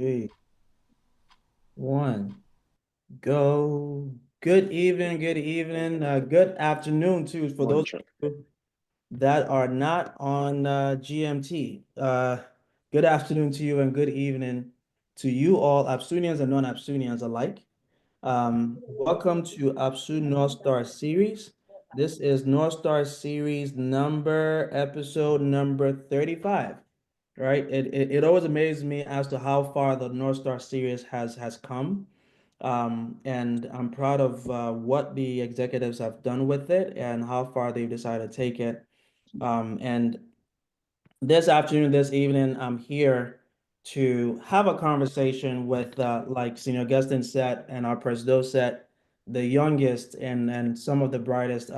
3, 1, go. Good evening, good afternoon too for One those check. of you that are not on GMT. Good afternoon to you and good evening to you all, APSUnians and non-APSUnians alike. Welcome to APSU North Star Series. This is North Star Series episode number 35. Right? It always amazes me as to how far the North Star Series has come. And I'm proud of what the executives have done with it and how far they've decided to take it. And this afternoon, this evening, I'm here to have a conversation with, like Senior Augustine said and our Presido said, the youngest and some of the brightest,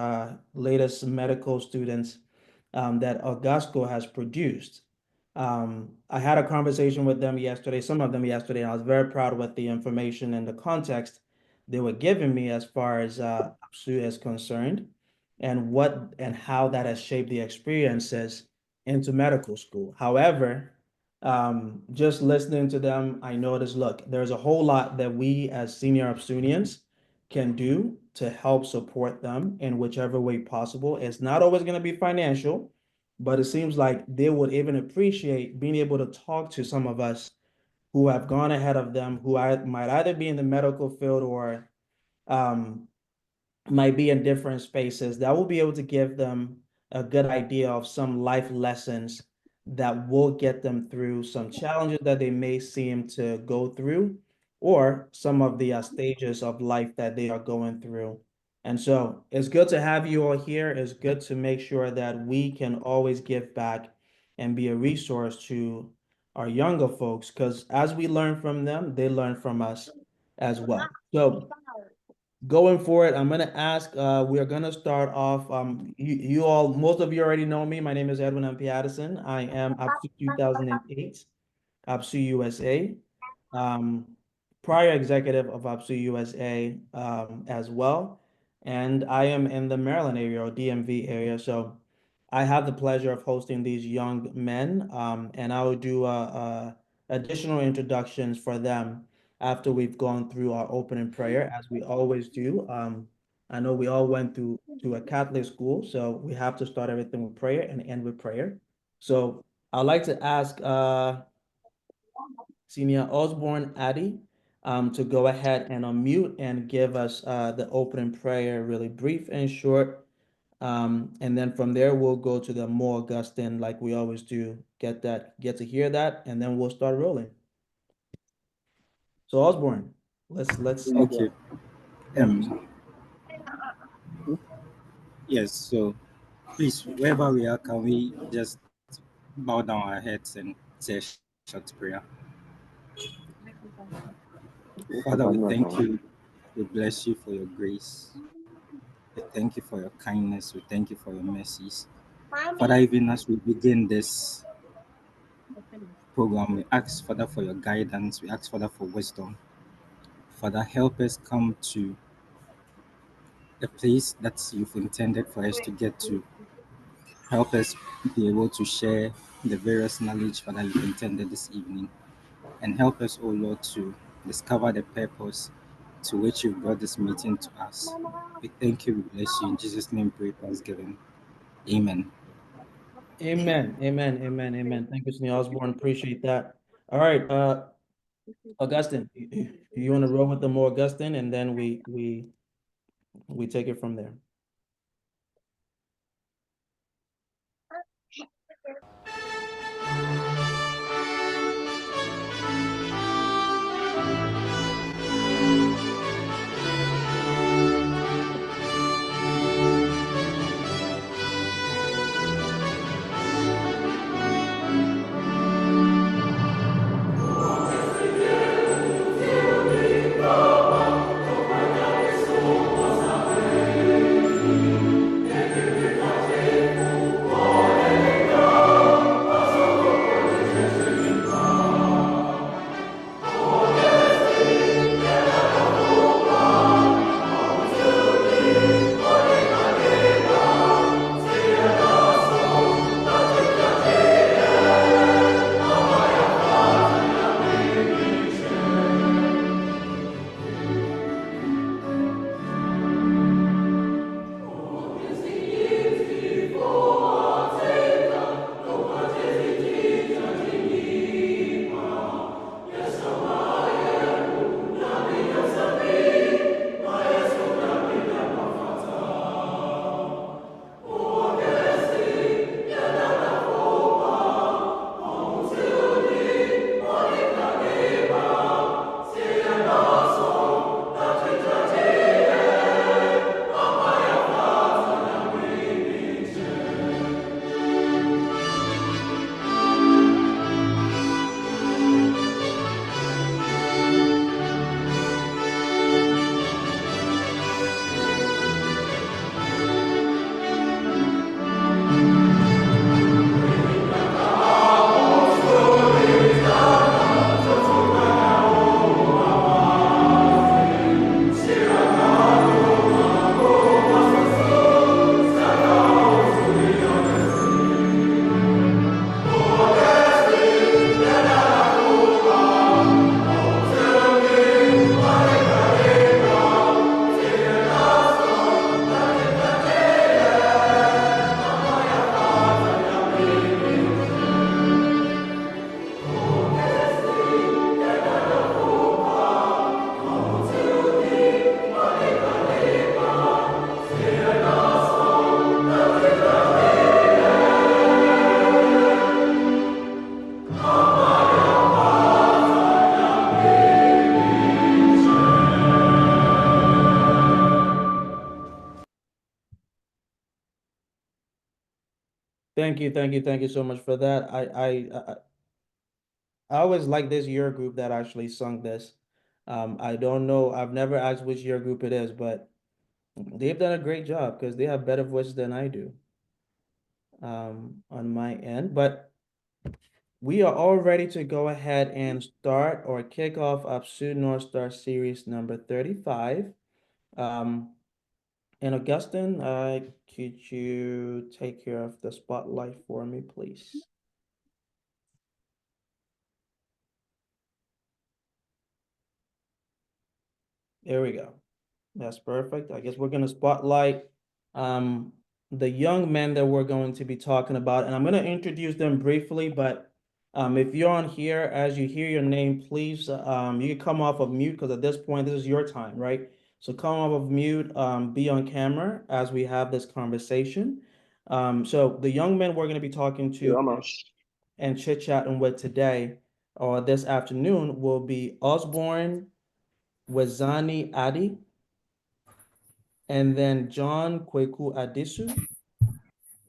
latest medical students that Augusco has produced. I had a conversation with them yesterday, some of them yesterday, and I was very proud with the information and the context they were giving me as far as APSU is concerned and what and how that has shaped the experiences into medical school. However, just listening to them, I noticed, look, there's a whole lot that we as senior APSUnians can do to help support them in whichever way possible. It's not always going to be financial, but it seems like they would even appreciate being able to talk to some of us who have gone ahead of them, might either be in the medical field or um, might be in different spaces that will be able to give them a good idea of some life lessons that will get them through some challenges that they may seem to go through or some of the stages of life that they are going through. And so it's good to have you all here. It's good to make sure that we can always give back and be a resource to our younger folks because as we learn from them, they learn from us as well. So going forward, I'm gonna ask, we are gonna start off, you all, most of you already know me. My name is Edwin M. Patterson. I am APSU 2008, APSU USA, um, prior executive of APSU USA, as well. And I am in the Maryland area or DMV area. So I have the pleasure of hosting these young men, and I will do, additional introductions for them after we've gone through our opening prayer, as we always do. I know we all went through to a Catholic school, so we have to start everything with prayer and end with prayer. So I'd like to ask Senior Osborne Addy to go ahead and unmute and give us the opening prayer, really brief and short. And then from there, we'll go to the more Augustine, like we always do, get to hear that, and then we'll start rolling. So Osborne, let's Okay. thank you. Um. Yes. So, please, wherever we are, can we just bow down our heads and say a short prayer? Father, we thank you. We bless you for your grace. We thank you for your kindness. We thank you for your mercies. Father, even as we begin this program, we ask, Father, for your guidance. We ask, Father, for wisdom. Father, help us come to a place that you've intended for us to get to. Help us be able to share the various knowledge, Father, you've intended this evening. And help us, O Lord, to discover the purpose to which you brought this meeting to us. We thank you, we bless you. In Jesus' name, pray, thanksgiving. Amen. Amen. Amen. Amen. Amen. Thank you, Sneal Osborne. Appreciate that. All right, Augustine, you want to roll with the more Augustine, and then we take it from there. thank you so much for that. I always like this year group that actually sung this. I don't know, I've never asked which year group it is, but they've done a great job because they have better voices than I do on my end. But we are all ready to go ahead and start or kick off APSU North Star Series number 35. Um, and Augustine, could you take care of the spotlight for me, please? There we go. That's perfect. I guess we're going to spotlight um, the young men that we're going to be talking about, and I'm going to introduce them briefly. But if you're on here, as you hear your name, please you can come off of mute because at this point, this is your time, right? So come off of mute, be on camera as we have this conversation. So the young men we're going to be talking to and chit-chatting with today or this afternoon will be Osborne Wazani Adi, and then John Kweku Adisu,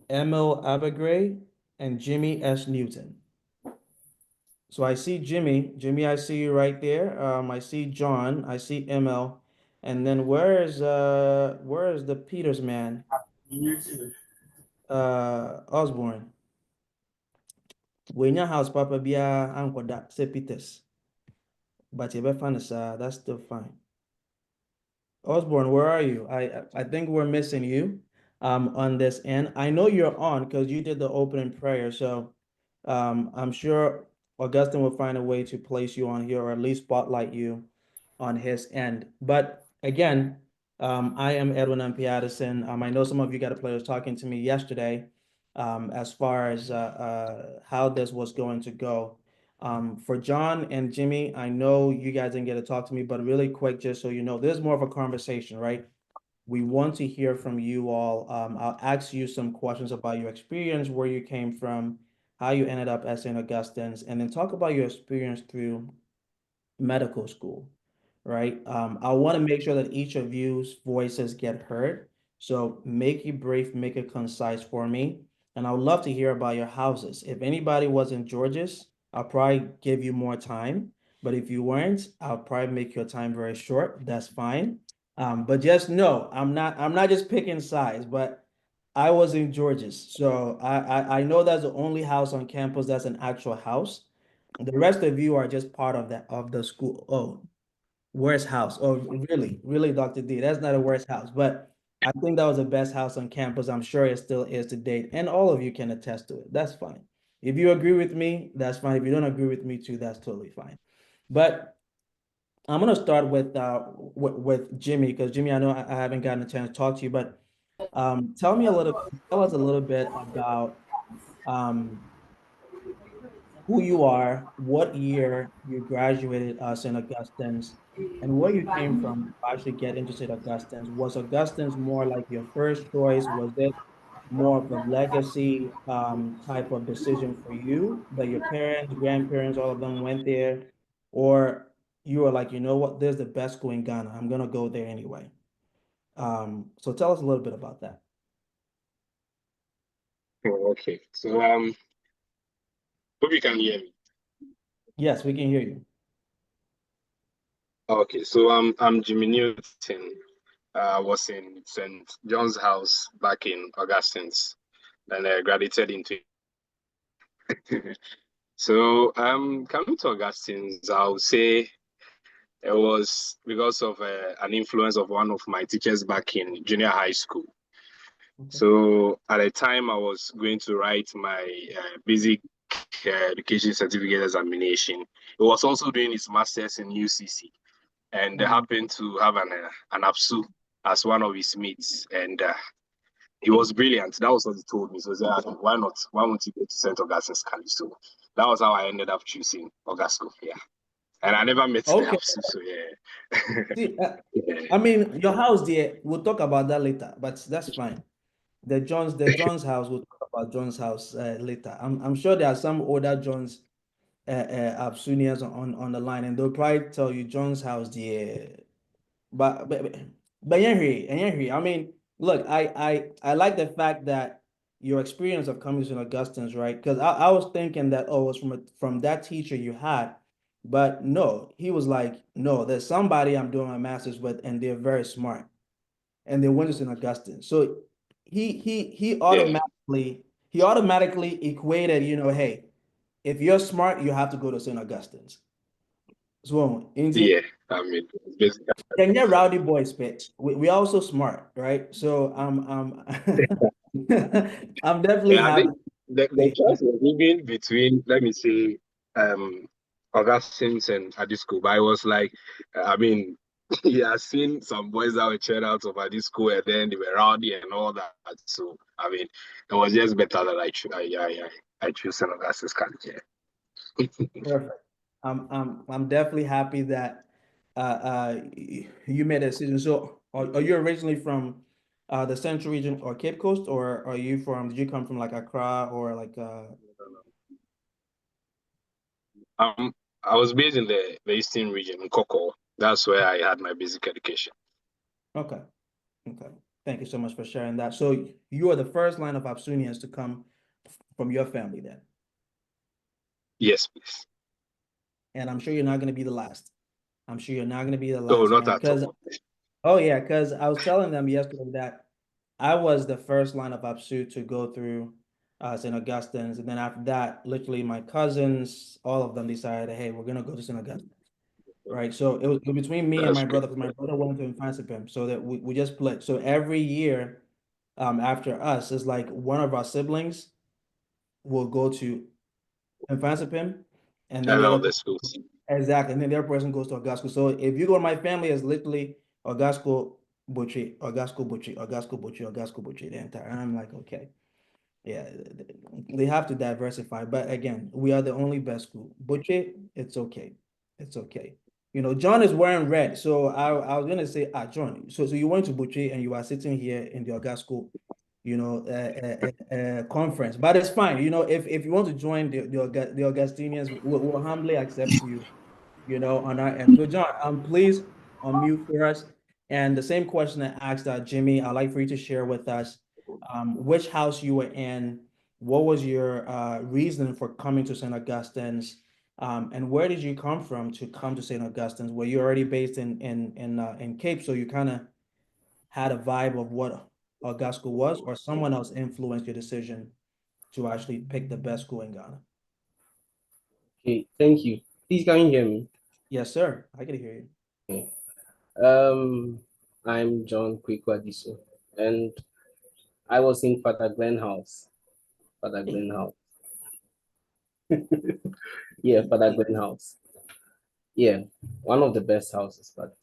Emil Abagray, and Jimmy S. Newton. So I see Jimmy. Jimmy, I see you right there. I see John. I see Emil. And then where is the Peters man? Osborne. When your house papa bia ankoda say Peters. But you better find us, that's still fine. Osborne, where are you? I think we're missing you on this end. I know you're on because you did the opening prayer, so I'm sure Augustine will find a way to place you on here or at least spotlight you on his end. But again, I am Edwin M. Addison. I know some of you got players talking to me yesterday as far as how this was going to go. For John and Jimmy, I know you guys didn't get to talk to me, but really quick, just so you know, this is more of a conversation, right? We want to hear from you all. I'll ask you some questions about your experience, where you came from, how you ended up at St. Augustine's, and then talk about your experience through medical school, right? I want to make sure that each of you's voices get heard. So make it brief, make it concise for me. And I would love to hear about your houses. If anybody was in George's, I'll probably give you more time. But if you weren't, I'll probably make your time very short. That's fine. But just know I'm not just picking sides, but I was in George's. So I know that's the only house on campus that's an actual house. The rest of you are just part of that of the school. Oh, worst house. Oh, really, really, Dr. D. That's not a worst house, but I think that was the best house on campus. I'm sure it still is to date, and all of you can attest to it. That's fine. If you agree with me, that's fine. If you don't agree with me too, that's totally fine. But I'm gonna start with Jimmy because Jimmy, I know I haven't gotten a chance to talk to you, but tell us a little bit about um who you are, what year you graduated St. Augustine's, and where you came from to actually get into St. Augustine's. Was Augustine's more like your first choice? Was it more of a legacy type of decision for you that your parents, grandparents, all of them went there? Or you were like, you know what, there's the best school in Ghana. I'm gonna go there anyway. So tell us a little bit about that. Oh, okay. So hope you can hear me. Yes, we can hear you. Okay, so I'm Jimmy Newton. I was in St. John's House back in Augustine's, and I graduated into. So coming to Augustine's, I would say it was because of an influence of one of my teachers back in junior high school. Okay. So at the time, I was going to write my basic education certificate examination. It was also doing his master's in UCC. And they Mhm. happened to have an APSU as one of his mates, and he was brilliant. That was what he told me. So he said, "Ah, why not? Why won't you go to St. Augustine's College?" So that was how I ended up choosing Augusto. Yeah, and I never met the Okay. APSU. So yeah, See, yeah. I mean, your house there, we'll talk about that later, but that's fine. The John's house, we'll talk about John's house later. I'm sure there are some older John's APSUnians on the line, and they'll probably tell you John's house there. But yeah, I mean, look, I like the fact that your experience of coming to St. Augustine's, right? Because I was thinking that, oh, it was from that teacher you had, but no, he was like, no, there's somebody I'm doing my master's with, and they're very smart, and they went to St. Augustine. So he Yeah, automatically equated, hey, if you're smart, you have to go to St. Augustine's. So, yeah. I mean, it's basically, and yeah, rowdy boys, but we also smart, right? So I'm definitely yeah, I think happy. the choice was even between, let me say, um, Augustine's and Adisco, but I was like, I mean, yeah, I've seen some boys that were checked out of Adisco and then they were rowdy and all that. So, I mean, it was just better that I choose St. Augustine's College. Yeah. Perfect. I'm definitely happy that you made a decision. So are you originally from the Central region or Cape Coast, or did you come from like Accra or like Um, I was based in the Eastern region in Koko. That's where I had my basic education. okay, okay. Thank you so much for sharing that. So you are the first line of APSUnians to come from your family then. Yes, please. And I'm sure you're not going to be the last. I'm sure you're not going to be the No, last, not man. at Because, all. oh, yeah, because I was telling them yesterday that I was the first line of APSU to go through St. Augustine's. And then after that, literally my cousins, all of them decided, hey, we're going to go to St. Augustine. Right. So it was between me and That's my great. brother, because my brother went to Infantsipim. So that we just split. So every year after us, it's like one of our siblings will go to Infantsipim, and then I the love other. the schools. Exactly. And then the other person goes to Ogasco. So if you go to my family, it's literally Ogasco, Butchie, Ogasco, Butchie, Ogasco, Butchie, Ogasco, Butchie, the entire. And I'm like, okay, yeah, they have to diversify. But again, we are the only best school. Butchie, it's okay. It's okay. John is wearing red. So I was gonna say, John, so you went to Butchie and you are sitting here in the Ogasco, conference. But it's fine. If you want to join the Augustinians, we'll humbly accept you on our end. So, John, please unmute for us. And the same question I asked Jimmy, I'd like for you to share with us which house you were in, what was your reason for coming to St. Augustine's, and where did you come from to come to St. Augustine's? Were you already based in Cape, so you kind of had a vibe of what Augusta was, or someone else influenced your decision to actually pick the best school in Ghana? Okay, thank you. Please, can you hear me? Yes, sir. I can hear you. Okay. Um, I'm John Kwekuadiso, and I was in Father Glenn House. Father Hey, Glenn House. Yeah, Father Glenn House. Yeah, one of the best houses, but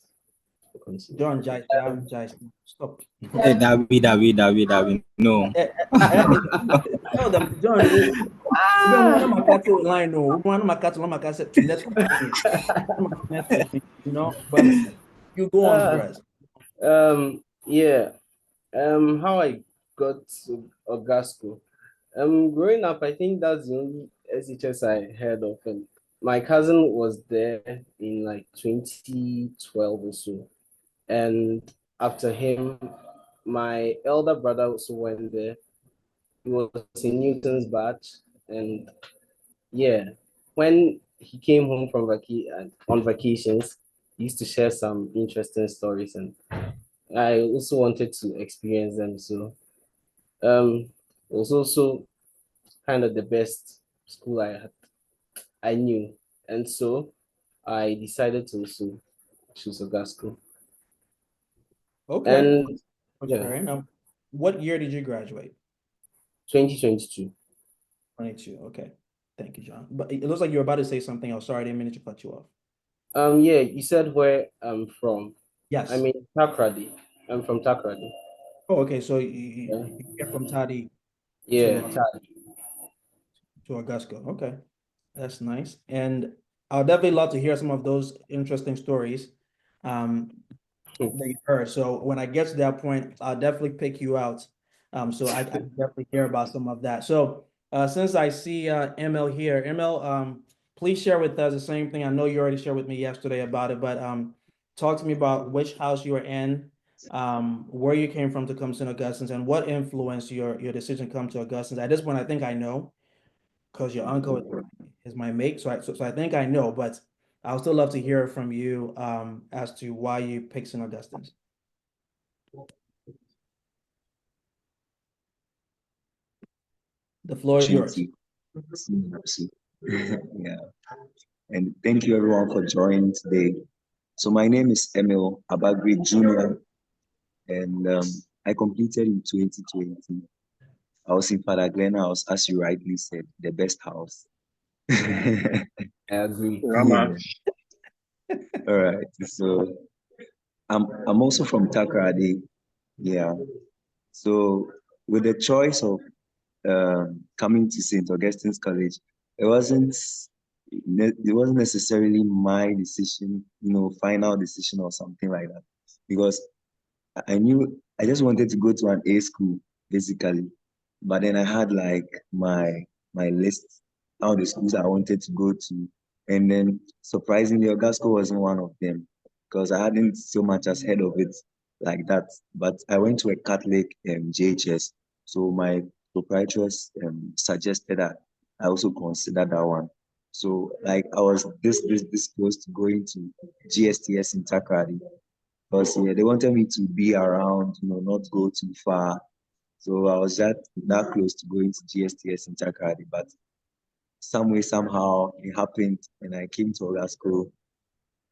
we'll continue. John, Jai, stop. Hey, David, no. Eh, tell them, John, we don't want to cut line, no. We want to cut let's continue. But you go on for Ah, us. yeah. How I got to Ogasco. Growing up, I think that's the only SHS I heard of, and my cousin was there in like 2012 or so. And after him, my elder brother also went there. He was in Newton's batch. And yeah, when he came home from on vacations, he used to share some interesting stories. And I also wanted to experience them. So it was also kind of the best school I knew. And so I decided to also choose Ogasco. Okay. And yeah, Fair enough. What year did you graduate? 2022. 22. Okay. Thank you, John. But it looks like you're about to say something else. Sorry, I didn't mean to cut you off. Yeah, you said where I'm from. I Yes. mean Takrady. I'm from Takrady. Oh, okay. So Yeah, you get from Tadi to yeah, uh, Tad. to Augusta. Okay. That's nice. And I'll definitely love to hear some of those interesting stories um, that you heard. So when I get to that point, I'll definitely pick you out. So I can definitely hear about some of that. So since I see ML here, ML, please share with us the same thing. I know you already shared with me yesterday about it, but talk to me about which house you were in, where you came from to come to St. Augustine's, and what influenced your decision to come to Augustine's. At this point, I think I know because your uncle is my mate, so I think I know, but I would still love to hear from you as to why you picked St. Augustine's. The floor is yours. opportunity. Yeah. And thank you everyone for joining today. So my name is Emil Abagri Jr. and I completed in 2020. I was in Father Glen House, as you rightly said, the best house. Yeah. I agree. Rama. All right. So I'm also from Takrady. Yeah. So with the choice of coming to St. Augustine's College, it wasn't necessarily my decision, final decision or something like that, because I knew I just wanted to go to an A school basically, but then I had like my list of the schools I wanted to go to, and then surprisingly, Ogasco wasn't one of them because I hadn't so much as heard of it like that. But I went to a Catholic JHS, so my proprietress suggested that I also consider that one. So like I was this close to going to GSTS in Takrady, because yeah, they wanted me to be around, not go too far. So I was that close to going to GSTS in Takrady, but some way, somehow it happened and I came to Ogasco.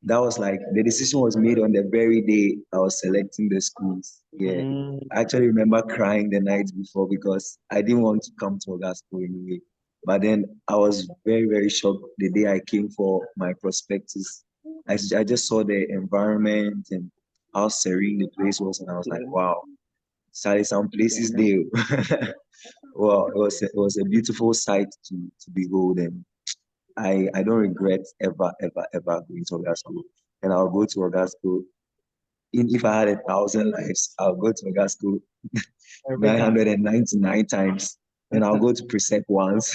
That was like the decision was made on the very day I was selecting the schools. Yeah. Mm, I actually remember crying the night before because I didn't want to come to Ogasco anyway. But then I was very, very shocked the day I came for my prospectus. I just saw the environment and how serene the place was, and I was like, wow, sorry, some places there. Well, it was a beautiful sight to behold, and I don't regret ever, ever, ever going to Ogasco. And I'll go to Ogasco. If I had 1,000 lives, I'll go to Ogasco every time. 999 times. And I'll go to Presec once.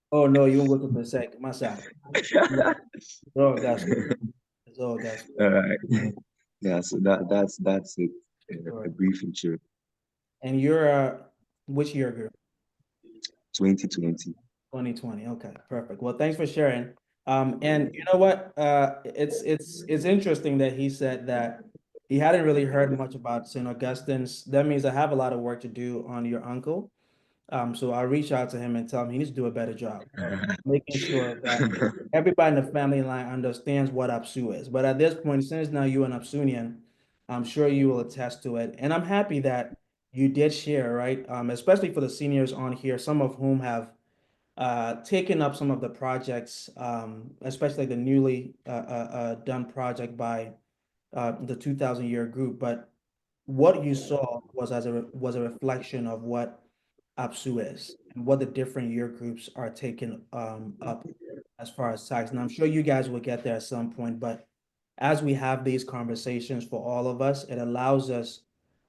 Oh no, you won't go to Persec, Masa. It's all gospel. It's all gospel. All right. Yeah, so that's it. All A right. brief intro. And you're which year group? 2020. 2020. Okay, perfect. Well, thanks for sharing. And you know what? It's interesting that he said that he hadn't really heard much about St. Augustine's. That means I have a lot of work to do on your uncle. So I'll reach out to him and tell him he needs to do a better job of making sure that everybody in the family line understands what APSU is. But at this point, since now you're an APSUnian, I'm sure you will attest to it. And I'm happy that you did share, right? Especially for the seniors on here, some of whom have taken up some of the projects, especially the newly done project by the 2000 year group. But what you saw was a reflection of what APSU is and what the different year groups are taking up as far as size. And I'm sure you guys will get there at some point, but as we have these conversations for all of us, it allows us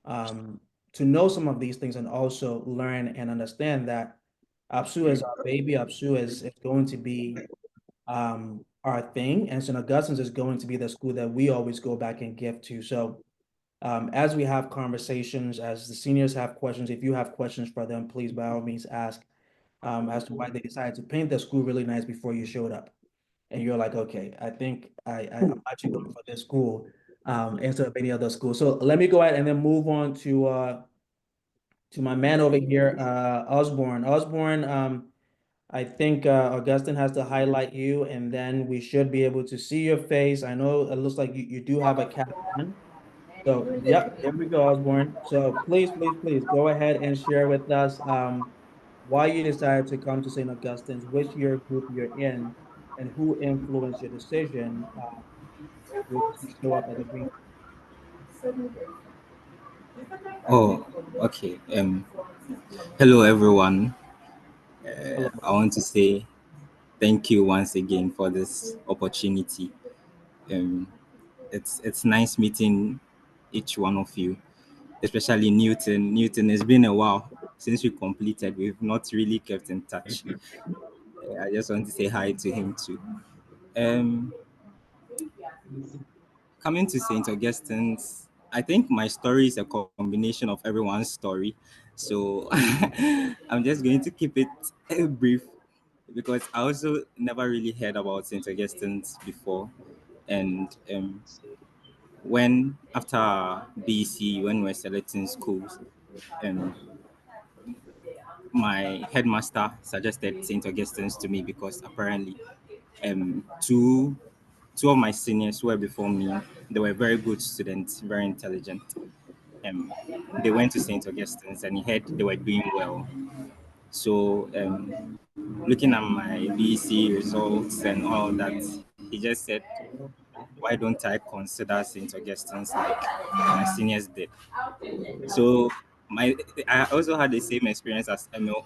to know some of these things and also learn and understand that APSU is our baby. APSU is going to be our thing, and St. Augustine's is going to be the school that we always go back and give to. So as we have conversations, as the seniors have questions, if you have questions for them, please by all means ask as to why they decided to paint the school really nice before you showed up. And you're like, okay, I think I'm actually going for this school instead of any other school. So let me go ahead and then move on to my man over here, Osborne. Osborne, I think Augustine has to highlight you, and then we should be able to see your face. I know it looks like you do have a cap on. So, yep, there we go, Osborne. So please, please, please go ahead and share with us why you decided to come to St. Augustine's, which year group you're in, and who influenced your decision to show up at the green. Oh, okay. Hello everyone. Hello. I want to say thank you once again for this opportunity. Um, it's nice meeting each one of you, especially Newton. Newton, it's been a while since we completed. We've not really kept in touch. I just want to say hi to him too. Um, Coming to St. Augustine's, I think my story is a combination of everyone's story. So I'm just going to keep it brief because I also never really heard about St. Augustine's before. And when after BC, when we're selecting schools, um, my headmaster suggested St. Augustine's to me because apparently two of my seniors who were before me, they were very good students, very intelligent. Um, they went to St. Augustine's and he heard they were doing well. So looking at my BC results and all that, he just said, why don't I consider St. Augustine's like my seniors did? So I also had the same experience as Emil.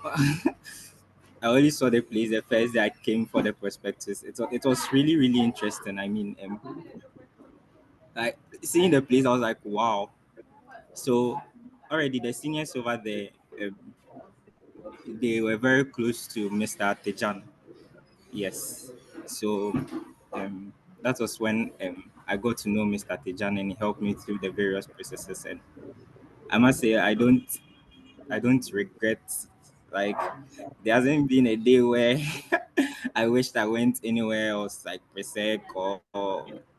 I only saw the place the first day I came for the prospectus. It was really really interesting. I mean, like seeing the place, I was like, wow. So already the seniors over there, um, they were very close to Mr. Tejan. Yes. So um, that was when I got to know Mr. Tejan and he helped me through the various processes. And I must say, I don't regret. Like there hasn't been a day where I wished I went anywhere else, like Presec or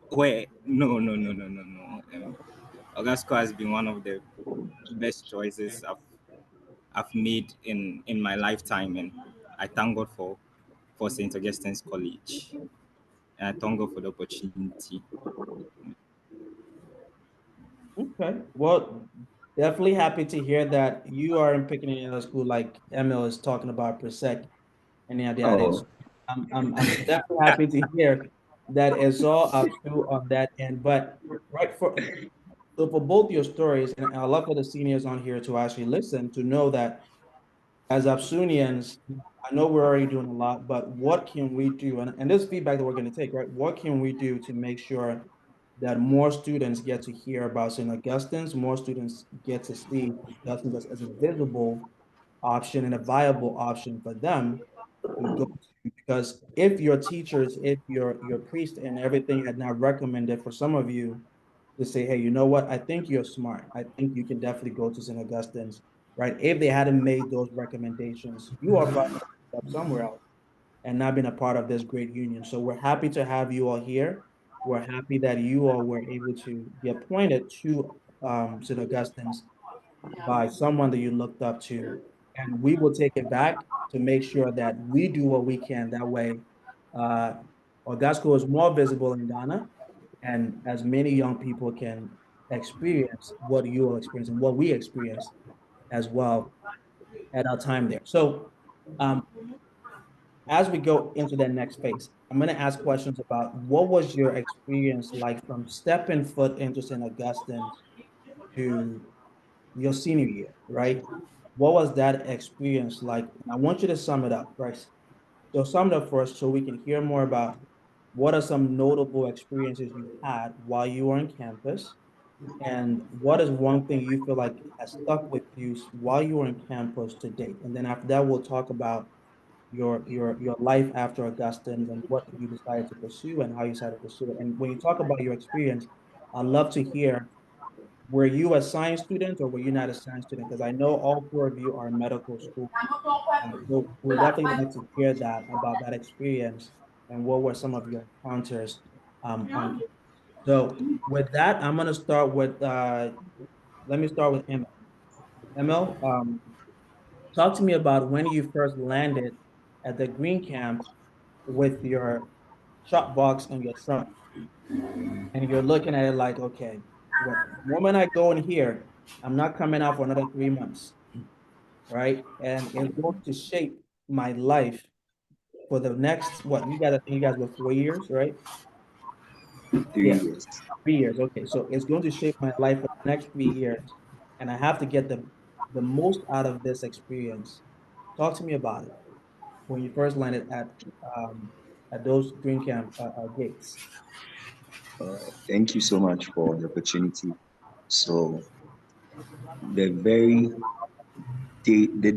where. No, no, no, no, no, no. Ogasco has been one of the best choices I've made in my lifetime, and I thank God for St. Augustine's College, and I thank God for the opportunity. Okay. Well, definitely happy to hear that you are in picking another school like Emil is talking about per sec and the other. Oh, I'm definitely happy to hear that it's all up to on that end. But right for both your stories, and I love for the seniors on here to actually listen to know that as APSUnians, I know we're already doing a lot, but what can we do? And this feedback that we're going to take, right? What can we do to make sure that more students get to hear about St. Augustine's, more students get to see Augustine as a visible option and a viable option for them to go to? Because if your teachers, if your priest and everything had not recommended for some of you to say, hey, you know what? I think you're smart. I think you can definitely go to St. Augustine's, right? If they hadn't made those recommendations, you are probably up somewhere else and not been a part of this great union. So we're happy to have you all here. We're happy that you all were able to be appointed to St. Augustine's by someone that you looked up to. And we will take it back to make sure that we do what we can. That way, uh, Ogasco is more visible in Ghana, and as many young people can experience what you will experience and what we experience as well at our time there. So, um, as we go into that next phase, I'm going to ask questions about what was your experience like from stepping foot into St. Augustine to your senior year, right? What was that experience like? And I want you to sum it up, right? So sum it up for us so we can hear more about what are some notable experiences you had while you were on campus, and what is one thing you feel like has stuck with you while you were on campus to date? And then after that, we'll talk about your life after Augustine and what you decided to pursue and how you decided to pursue it. And when you talk about your experience, I'd love to hear, were you a science student or were you not a science student? Because I know all four of you are in medical school. So we'd definitely like to hear that about that experience and what were some of your encounters on. So with that, I'm gonna start with let me start with Emil. Emil, talk to me about when you first landed at the Green Camp with your shop box and your trunk, and you're looking at it like, okay, what the moment I go in here, I'm not coming out for another 3 months, right? And it's going to shape my life for the next, what, you guys, I think you guys were 4 years, right? 3 Yeah, years. 3 years. Okay, so it's going to shape my life for the next 3 years, and I have to get the most out of this experience. Talk to me about it when you first landed at those Green Camp gates. Thank you so much for the opportunity. So the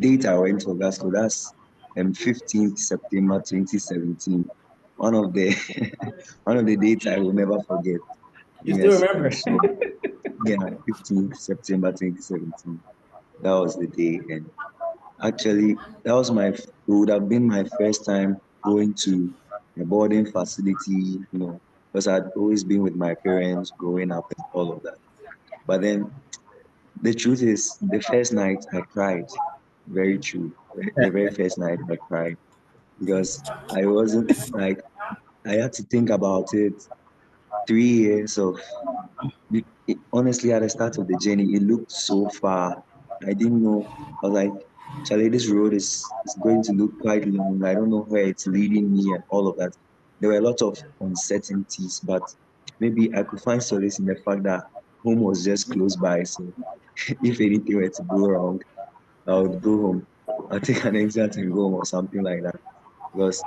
date I went to Glasgow, that's 15th September 2017. One of the one of the dates I will never forget. You still Yes. remember? So yeah, 15th September 2017. That was the day, and actually, that was it would have been my first time going to a boarding facility, because I'd always been with my parents growing up and all of that. But then the truth is, the first night I cried. Very true. The very first night I cried because I wasn't like, I had to think about it. 3 years of honestly, at the start of the journey, it looked so far. I didn't know. I was like, Charlie, this road is going to look quite long. I don't know where it's leading me and all of that. There were a lot of uncertainties, but maybe I could find solace in the fact that home was just close by. So if anything were to go wrong, I would go home. I'll take an exam and go home or something like that. Because,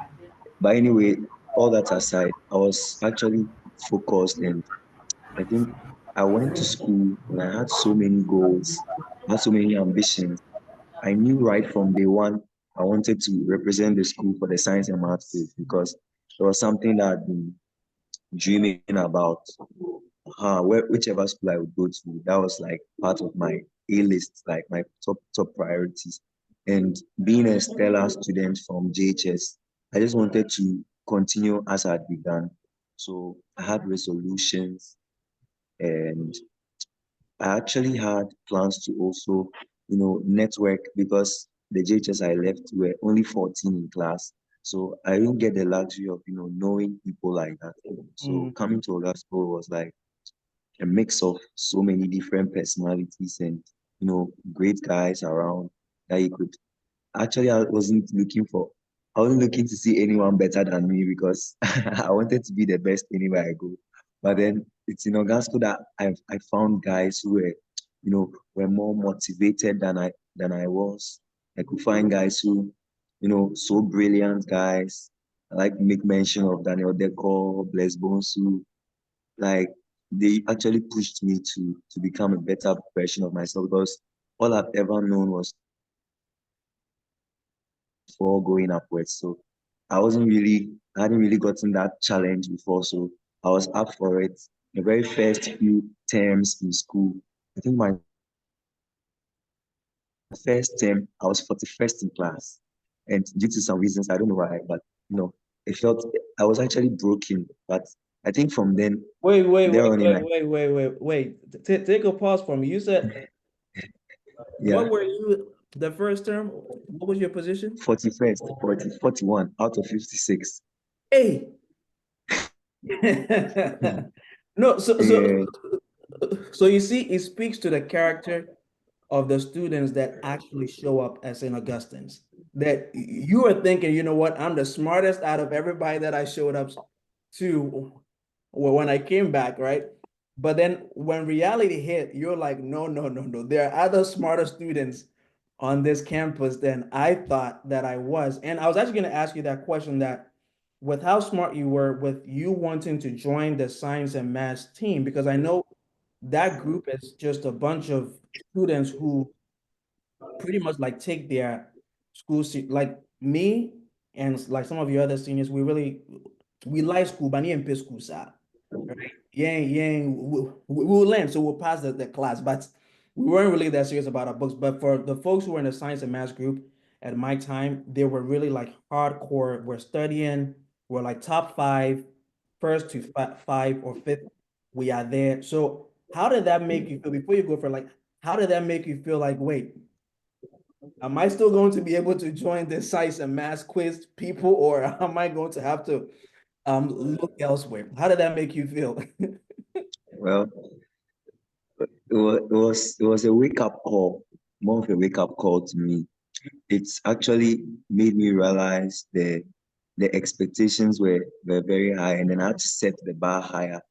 but anyway, all that aside, I was actually focused, and I think I went to school and I had so many goals, I had so many ambitions. I knew right from day one I wanted to represent the school for the science and math field because it was something that I'd been dreaming about. Whichever school I would go to, that was like part of my A list, like my top priorities. And being a stellar student from JHS, I just wanted to continue as I'd begun. So I had resolutions, and I actually had plans to also, network because the JHS I left were only 14 in class. So I didn't get the luxury of, knowing people like that. So Mm. coming to Ogasco was like a mix of so many different personalities and, great guys around that you could actually, I wasn't looking to see anyone better than me because I wanted to be the best anywhere I go. But then it's in Ogasco that I found guys who were more motivated than I was. I could find guys who, so brilliant guys. I like to make mention of Daniel Deco, Blaise Bonsu. Like they actually pushed me to become a better version of myself because all I've ever known was for going upwards. So I hadn't really gotten that challenge before. So I was up for it. The very first few terms in school, I think my first term, I was 41st in class. And due to some reasons, I don't know why, but it felt I was actually broken. But I think from then, Wait, wait, there wait, on in wait, wait, wait, wait, wait. Take a pause for me. You said, yeah, what were you the first term? What was your position? 41st, 40, 41 out of 56. Hey. No, Yeah, so you see, it speaks to the character of the students that actually show up as St. Augustine's. That you are thinking, you know what, I'm the smartest out of everybody that I showed up to when I came back, right? But then when reality hit, you're like, no, no, no, no. There are other smarter students on this campus than I thought that I was. And I was actually going to ask you that question that with how smart you were, with you wanting to join the science and math team, because I know that group is just a bunch of students who pretty much like take their school like me and like some of your other seniors, we like school, but in school side, right? Yeah, yeah, we will learn, so we'll pass the class, but we weren't really that serious about our books. But for the folks who were in the science and math group at my time, they were really like hardcore. We're studying, we're like top five, first to five or fifth, we are there. So how did that make you feel before you go for like, how did that make you feel like, wait, am I still going to be able to join the science and math quiz people, or am I going to have to look elsewhere? How did that make you feel? well, it was a wake up call, more of a wake up call to me. It's actually made me realize the expectations were very high, and then I had to set the bar higher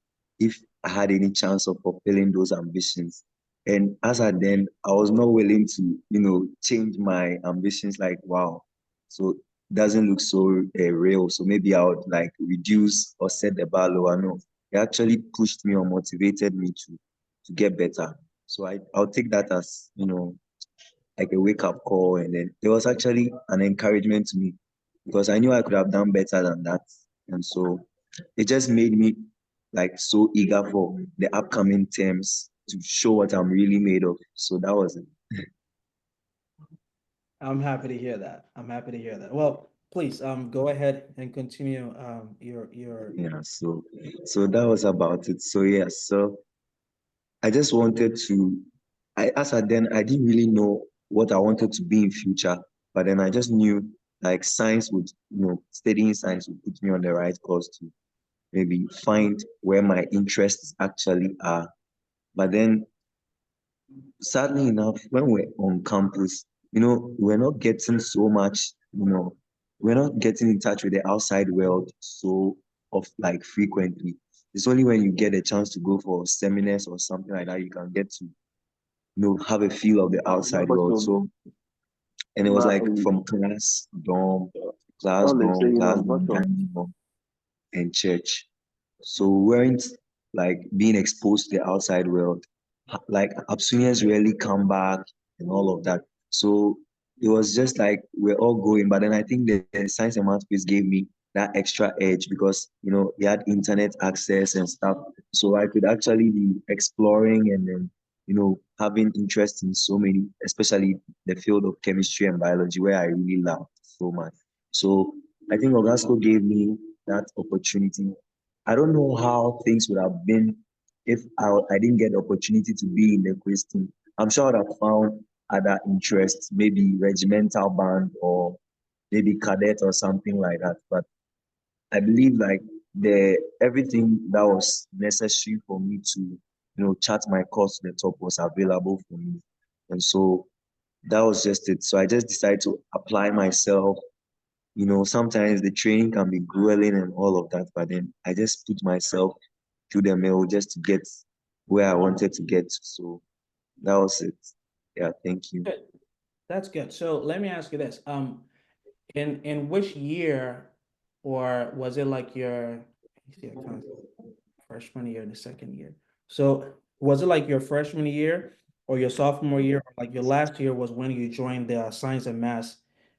if I had any chance of fulfilling those ambitions. And as I then, I was not willing to, change my ambitions. Like, wow, so doesn't look so real. So maybe I would like reduce or set the bar lower. No, it actually pushed me or motivated me to get better. So I'll take that as like a wake up call. And then it was actually an encouragement to me because I knew I could have done better than that. And so it just made me like so eager for the upcoming terms to show what I'm really made of. So that was it. I'm happy to hear that. I'm happy to hear that. Well, please, go ahead and continue, your. Yeah, so that was about it. So yeah, so I just wanted to, as I then I didn't really know what I wanted to be in future, but then I just knew like science would, studying science would put me on the right course to maybe find where my interests actually are. But then sadly enough, when we're on campus, we're not getting so much, we're not getting in touch with the outside world so of like frequently. It's only when you get a chance to go for seminars or something like that you can get to, have a feel of the outside world. So, and it was like from class dorm, dining hall, and church. So we weren't like being exposed to the outside world. Like APSUnians rarely come back and all of that. So it was just like we're all going. But then I think the science and math quiz gave me that extra edge because we had internet access and stuff. So I could actually be exploring and then having interest in so many, especially the field of chemistry and biology where I really love so much. So I think Ogasco gave me that opportunity. I don't know how things would have been if I didn't get the opportunity to be in the quiz team. I'm sure I'd have found other interests, maybe regimental band or maybe cadet or something like that. But I believe like the everything that was necessary for me to, chart my course to the top was available for me. And so that was just it. So I just decided to apply myself. Sometimes the training can be grueling and all of that, but then I just put myself through the mill just to get where I wanted to get to. So that was it. Yeah, thank you. Good. That's good. So let me ask you this. In which year, or was it like your, let me see, I can't, freshman year, the second year? So was it like your freshman year or your sophomore year, or like your last year was when you joined the science and math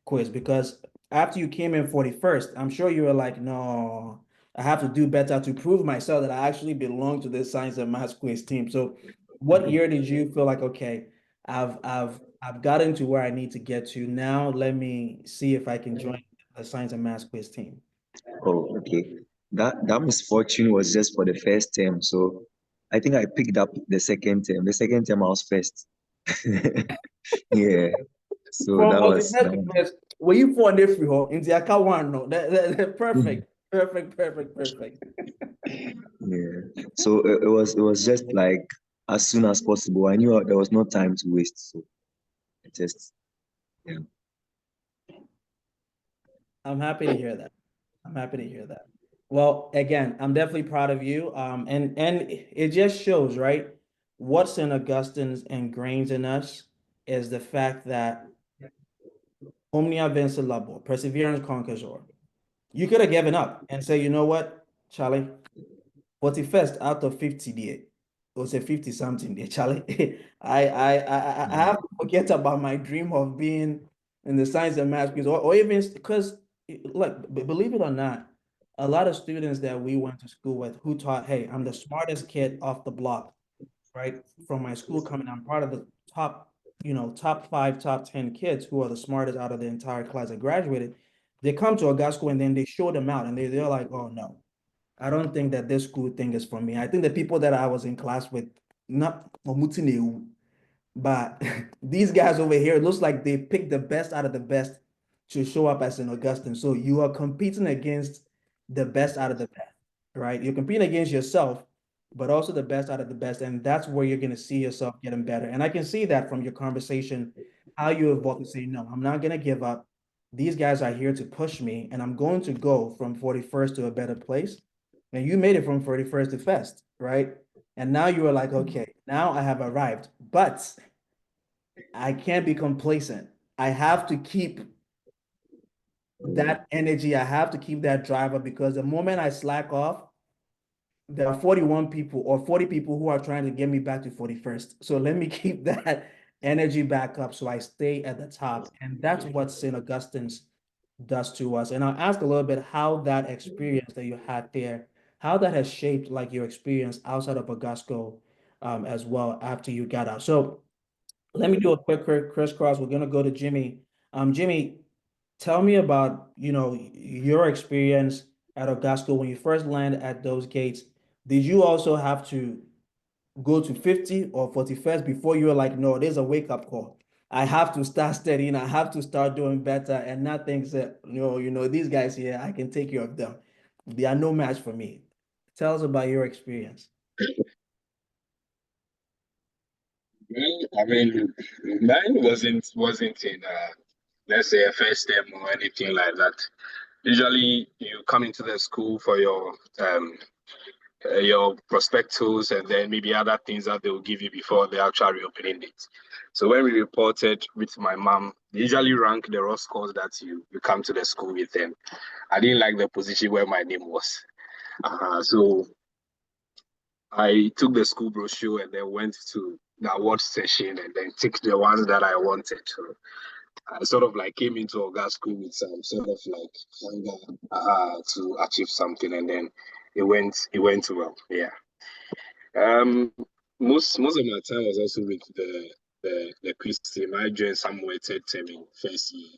quiz? Because after you came in 41st, I'm sure you were like, no, I have to do better to prove myself that I actually belong to this science and math quiz team. So what year did you feel like, okay, I've gotten to where I need to get to. Now let me see if I can join the science and math quiz team. Oh, okay. That misfortune was just for the first term. So I think I picked up the second term. The second term I was first. Yeah. So From that was the was first that. because when you for the free home in the account one, no, perfect, perfect, perfect, perfect. Yeah. So it was just like as soon as possible. I knew there was no time to waste. So I just yeah. I'm happy to hear that. I'm happy to hear that. Well, again, I'm definitely proud of you. And it just shows, right? What's in Augustine's ingrained in us is the fact that omnia vince labor, perseverance conquers all. You could have given up and say, you know what, Charlie, 41st out of 50 there. Or say 50 something there, Charlie. I Mm. have to forget about my dream of being in the science and math quiz, or even because, look, believe it or not, a lot of students that we went to school with who taught, hey, I'm the smartest kid off the block, right? From my school coming, I'm part of the top, top 5, top 10 kids who are the smartest out of the entire class that graduated. They come to Augusta school and then they show them out and they're like, oh no, I don't think that this school thing is for me. I think the people that I was in class with, not but these guys over here, it looks like they picked the best out of the best to show up as an Augustine. So you are competing against the best out of the best, right? You're competing against yourself, but also the best out of the best. And that's where you're going to see yourself getting better. And I can see that from your conversation, how you evolved to say, no, I'm not going to give up. These guys are here to push me, and I'm going to go from 41st to a better place. And you made it from 41st to first, right? And now you are like, okay, now I have arrived, but I can't be complacent. I have to keep that energy. I have to keep that driver because the moment I slack off, there are 41 people or 40 people who are trying to get me back to 41st. So let me keep that energy back up so I stay at the top. And that's what St. Augustine's does to us. And I'll ask a little bit how that experience that you had there, how that has shaped like your experience outside of Augusto, as well after you got out. So let me do a quick crisscross. We're gonna go to Jimmy. Jimmy, tell me about, your experience at Ogasco when you first landed at those gates. Did you also have to go to 50 or 41st before you were like, no, there's a wake-up call. I have to start studying, I have to start doing better and not think that, these guys here, I can take care of them. They are no match for me. Tell us about your experience. I mean, mine wasn't in let's say a first term or anything like that. Usually, you come into the school for your prospectus and then maybe other things that they will give you before the actual reopening date. So when we reported with my mom, they usually rank the raw scores that you come to the school with them. I didn't like the position where my name was. So I took the school brochure and then went to the award session and then ticked the ones that I wanted. So I sort of like came into Oga school with some sort of like hunger to achieve something, and then it went well. Yeah. Um, most of my time was also with the quiz team. I joined somewhere third term in first year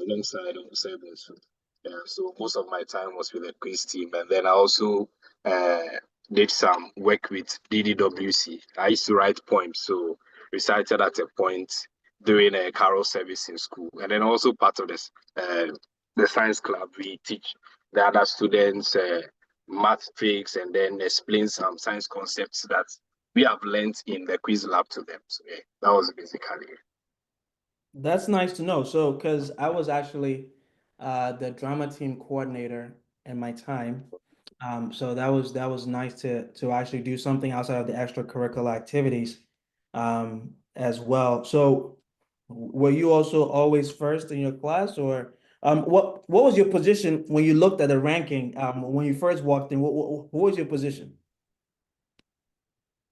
alongside those. Yeah, so most of my time was with the quiz team, and then I also uh, did some work with DDWC. I used to write poems, so recited at a point during a carol service in school, and then also part of this the science club. We teach the other students math tricks, and then explain some science concepts that we have learned in the quiz lab to them. So yeah, that was basically it. That's nice to know. So, because I was actually the drama team coordinator in my time. So that was nice to actually do something outside of the extracurricular activities as well. So were you also always first in your class, or what was your position when you looked at the ranking when you first walked in? What was your position?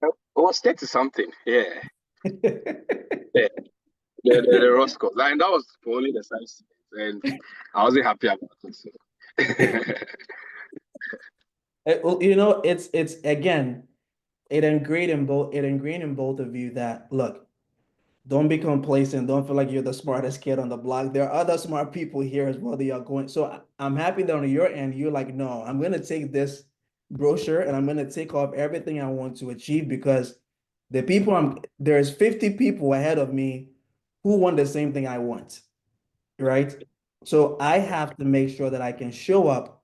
It was 30 something, yeah. Yeah. The Roscoe. And that was for only the science students, and I wasn't happy about it. So. Well, it's again, it ingrained in both of you that look, don't be complacent. Don't feel like you're the smartest kid on the block. There are other smart people here as well that are going. So I'm happy that on your end, you're like, no, I'm going to take this brochure and I'm going to take off everything I want to achieve because there's 50 people ahead of me who want the same thing I want, right? So I have to make sure that I can show up,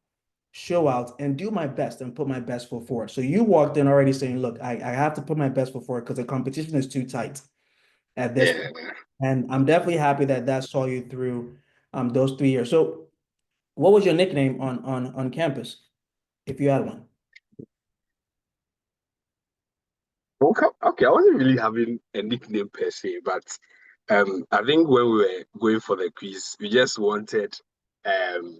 show out, and do my best and put my best foot forward. So you walked in already saying, look, I have to put my best foot forward because the competition is too tight at this Yeah. point. And I'm definitely happy that that saw you through those 3 years. So what was your nickname on campus, if you had one? Okay, okay, I wasn't really having a nickname per se, but I think when we were going for the quiz, we just wanted um,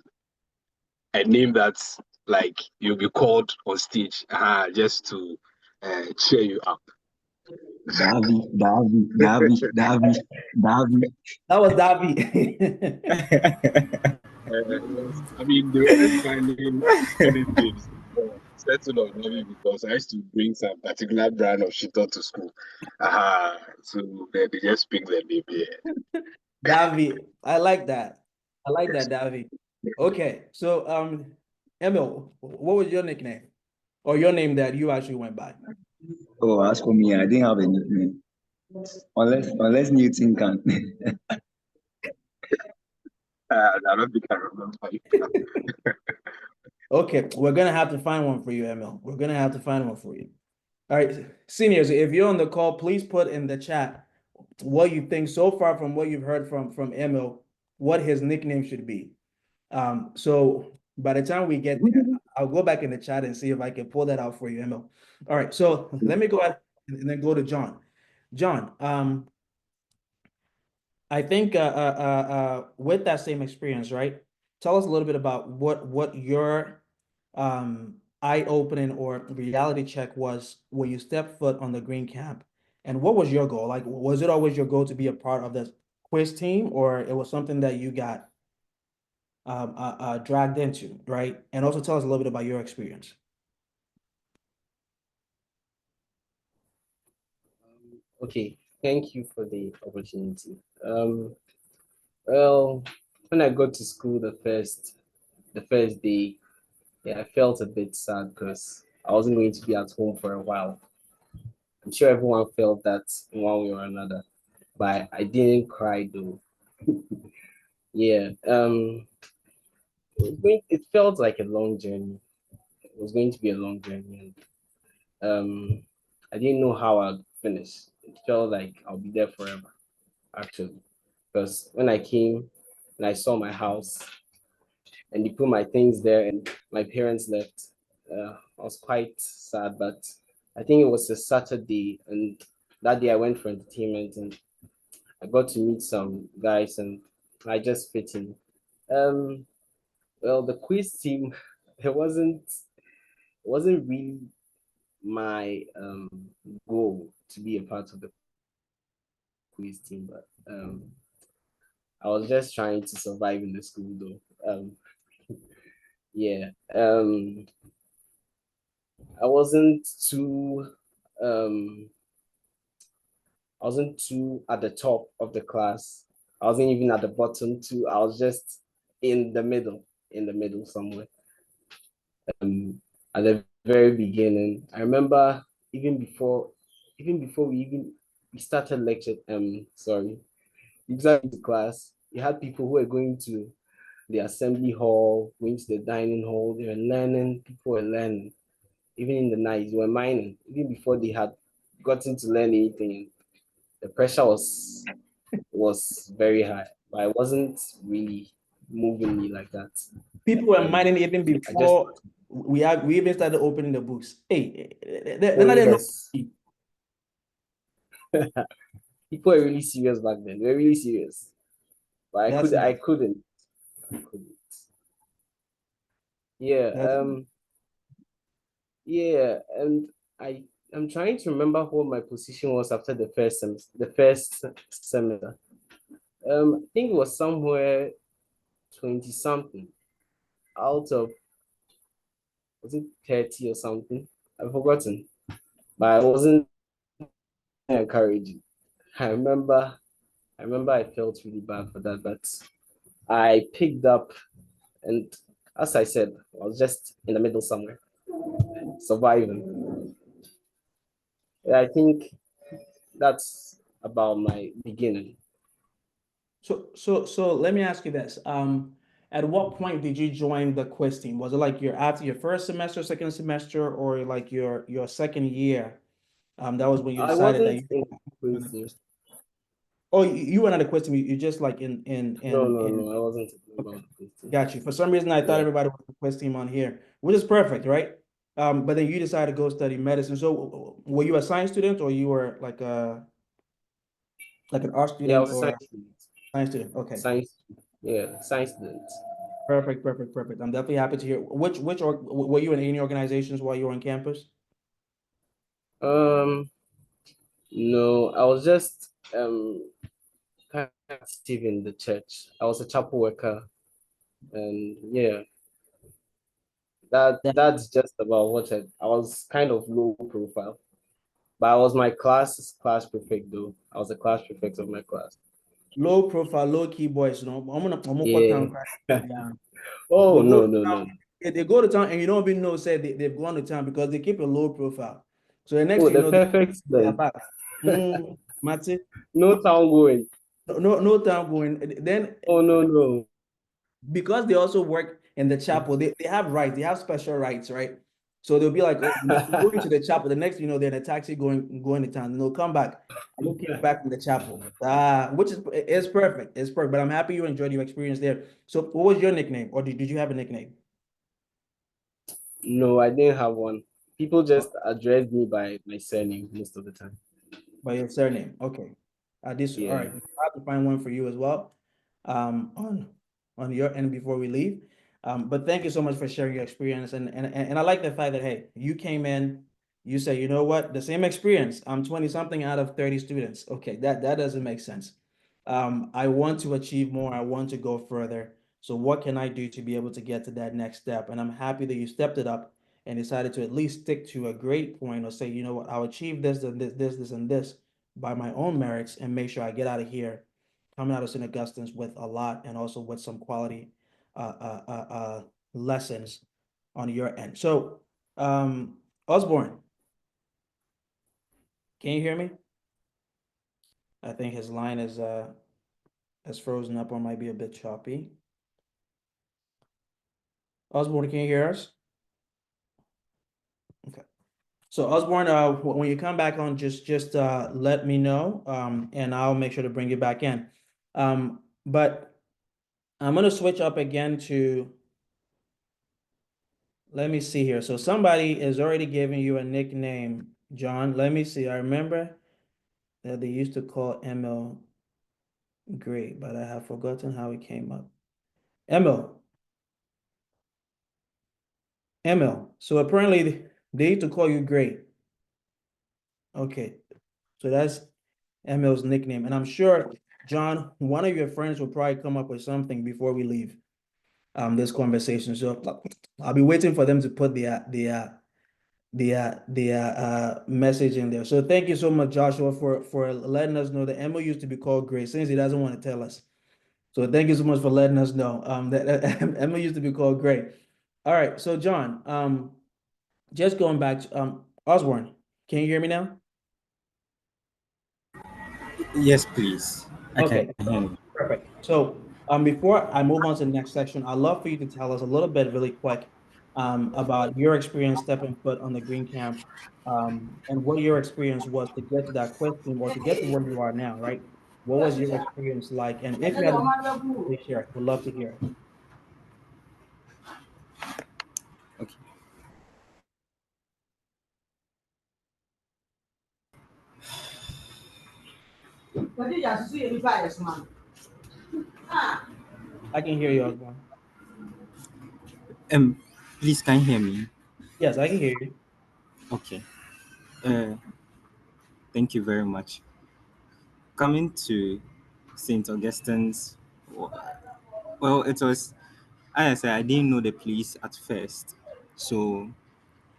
a name that's like you'll be called on stage just to cheer you up. Davi, Davi, Davi, Davi, Davi. That was Davi. Yes. I mean, they weren't finding anything settled on me because I used to bring some particular brand of shit to school. So they just picked the name. Yeah. Davi. I like that. I like that, Davi. Okay. So Emil, what was your nickname? Or your name that you actually went by? Oh, as for me, I didn't have a nickname. Unless Newton can. I don't think I remember it. Okay, we're gonna have to find one for you, Emil. We're gonna have to find one for you. All right, seniors, if you're on the call, please put in the chat what you think so far from what you've heard from Emil, what his nickname should be. So by the time we get there, I'll go back in the chat and see if I can pull that out for you, Emil. All right, so let me go ahead and then go to John. John, I think with that same experience, right? Tell us a little bit about what your eye-opening or reality check was when you stepped foot on the green camp, and what was your goal? Like, was it always your goal to be a part of the quiz team, or it was something that you got dragged into, right? And also tell us a little bit about your experience. Okay, thank you for the opportunity. Well, when I got to school the first day, yeah, I felt a bit sad because I wasn't going to be at home for a while. I'm sure everyone felt that in one way or another, but I didn't cry though. Yeah, it felt like a long journey. It was going to be a long journey, and I didn't know how I'd finish. It felt like I'll be there forever, actually, because when I came and I saw my house and they put my things there and my parents left, I was quite sad. But I think it was a Saturday, and that day I went for entertainment and I got to meet some guys and I just fit in. Um, well, the quiz team, it wasn't really my goal to be a part of the quiz team, but I was just trying to survive in the school though. Yeah. I wasn't too um I wasn't too at the top of the class. I wasn't even at the bottom too. I was just in the middle somewhere. At the very beginning, I remember even before, even before we started lecture. Sorry, we started to class. You had people who were going to the assembly hall, going to the dining hall. They were learning. People were learning. Even in the night, they were mining. Even before they had gotten to learn anything, the pressure was very high, but I wasn't really moving me like that. People were Um, mining even I just before we even started opening the books. Hey, they're oh not know. yes, people were really serious back then. They were really serious, but I That's could I nice. couldn't. I couldn't. Yeah. That's nice. Yeah, and I'm trying to remember what my position was after the first semester. The first semester. I think it was somewhere 20 something out of, was it 30 or something? I've forgotten. But I wasn't encouraging. I remember I remember I felt really bad for that, but I picked up and as I said, I was just in the middle somewhere, surviving. Yeah, I think that's about my beginning. So let me ask you this. At what point did you join the quiz team? Was it like your after your first semester, second semester, or like your second year? That was when you I decided that wasn't you in were on the quizzing. quiz team. Oh, you went on the quiz team. You just like No, no, in. no, I wasn't Okay, about the quizzing. got you. For some reason, I thought Yeah. everybody was on the quiz team on here, which is perfect, right? But then you decided to go study medicine. So were you a science student or you were like an art Yeah, I student was a or science student. science student? Okay. Science, yeah, science student. Perfect, perfect, perfect. I'm definitely happy to hear. Which or were you in any organizations while you were on campus? Um, no, I was just kind of active in the church. I was a chapel worker, and yeah, That that's just about what I was kind of low profile. But I was my class prefect though. I was the class prefect of my class. low profile, low key boys, you know. I'm gonna cut Yeah. down crack. Yeah. Oh They go no, to no, town, no. they go to town and you don't even know, say they've gone to town because they keep a low profile. So the next Oh, thing you the know, perfect they are student. back. Mate, No town going. no time going. Then Oh no, no. because they also work in the chapel, they have rights, they have special rights, right? So they'll be like, oh, I'm going to the chapel. The next, they're in a taxi going to town, and they'll come back. And they'll came back from the chapel. Which is perfect. It's perfect. But I'm happy you enjoyed your experience there. So what was your nickname? Or did you have a nickname? No, I didn't have one. People just addressed me by my surname most of the time. By your surname. Okay. This all Yeah. right. I have to find one for you as well. On your end before we leave. But thank you so much for sharing your experience. And I like the fact that hey, you came in, you say, you know what, the same experience. I'm 20 something out of 30 students. Okay, that doesn't make sense. I want to achieve more, I want to go further. So what can I do to be able to get to that next step? And I'm happy that you stepped it up and decided to at least stick to a great point or say, you know what, I'll achieve this and this, and this. by my own merits and make sure I get out of here, coming out of St. Augustine's with a lot and also with some quality lessons on your end. So, Osborne, can you hear me? I think his line is has frozen up or might be a bit choppy. Osborne, can you hear us? Okay. So Osborne, when you come back on, just let me know, and I'll make sure to bring you back in. But I'm gonna switch up again to, let me see here. So somebody is already giving you a nickname, John. Let me see. I remember that they used to call ML Gray, but I have forgotten how it came up. ML, ML. So apparently they used to call you Gray. Okay, so that's ML's nickname, and I'm sure, John, one of your friends will probably come up with something before we leave this conversation. So I'll be waiting for them to put the message in there. So thank you so much, Joshua, for letting us know that Emil used to be called Grace, since he doesn't want to tell us. So thank you so much for letting us know that Emil used to be called Gray. All right, so John, just going back to Osborne, can you hear me now? Yes, please. I can Okay, hear you. perfect. So, before I move on to the next section, I'd love for you to tell us a little bit really quick, about your experience stepping foot on the green camp, and what your experience was to get to that question or to get to where you are now, right? What was your experience like? And if you had a please share, would love to hear it. Okay. I can hear you, Osborne. Um, please can you hear me? Yes, I can hear you. Okay. Uh, thank you very much. Coming to St. Augustine's, well, it was, as I said, I didn't know the place at first. So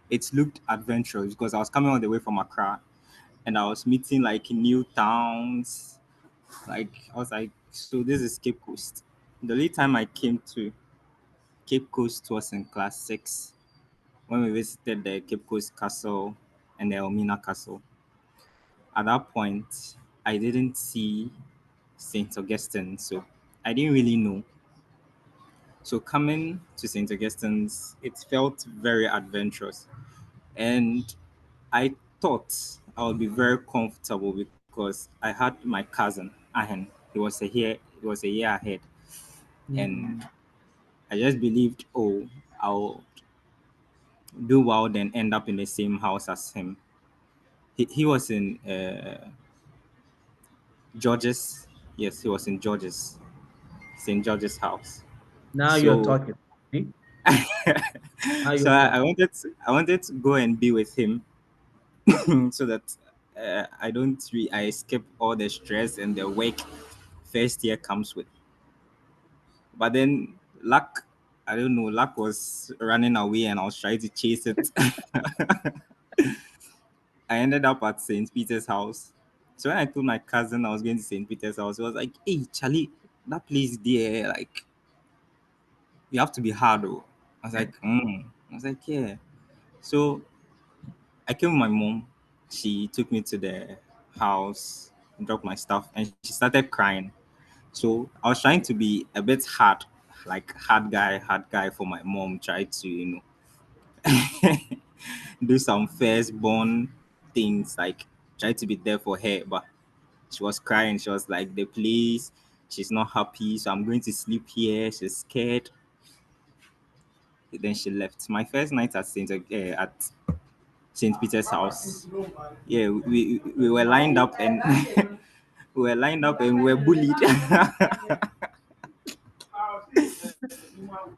it looked adventurous because I was coming all the way from Accra and I was meeting like new towns. Like, I was like, so this is Cape Coast. The only time I came to Cape Coast was in class six when we visited the Cape Coast Castle and the Elmina Castle. At that point, I didn't see St. Augustine, so I didn't really know. So coming to St. Augustine's, it felt very adventurous, and I thought I would be very comfortable because I had my cousin Ahen. He was a year ahead, and Mhm. I just believed, oh, I'll do well, then end up in the same house as him. He was in George's. Yes, he was in George's, St. George's house. Now you're So talking. See? Now so you're I talking. wanted to go and be with him so that I escape all the stress and the work first year comes with. But then luck, I don't know, luck was running away and I was trying to chase it. I ended up at St. Peter's house. So when I told my cousin I was going to St. Peter's house, he was like, "Hey, Charlie, that place there, like, you have to be hard, though." I was like, I was like, "Yeah." So I came with my mom. She took me to the house, dropped my stuff, and she started crying. So I was trying to be a bit hard, like hard guy for my mom. Try to, do some firstborn things, like try to be there for her. But she was crying. She was like, the place, she's not happy. So I'm going to sleep here. She's scared. Then she left. My first night at Saint Peter's house. Yeah, we were lined up and we were lined up and we were bullied.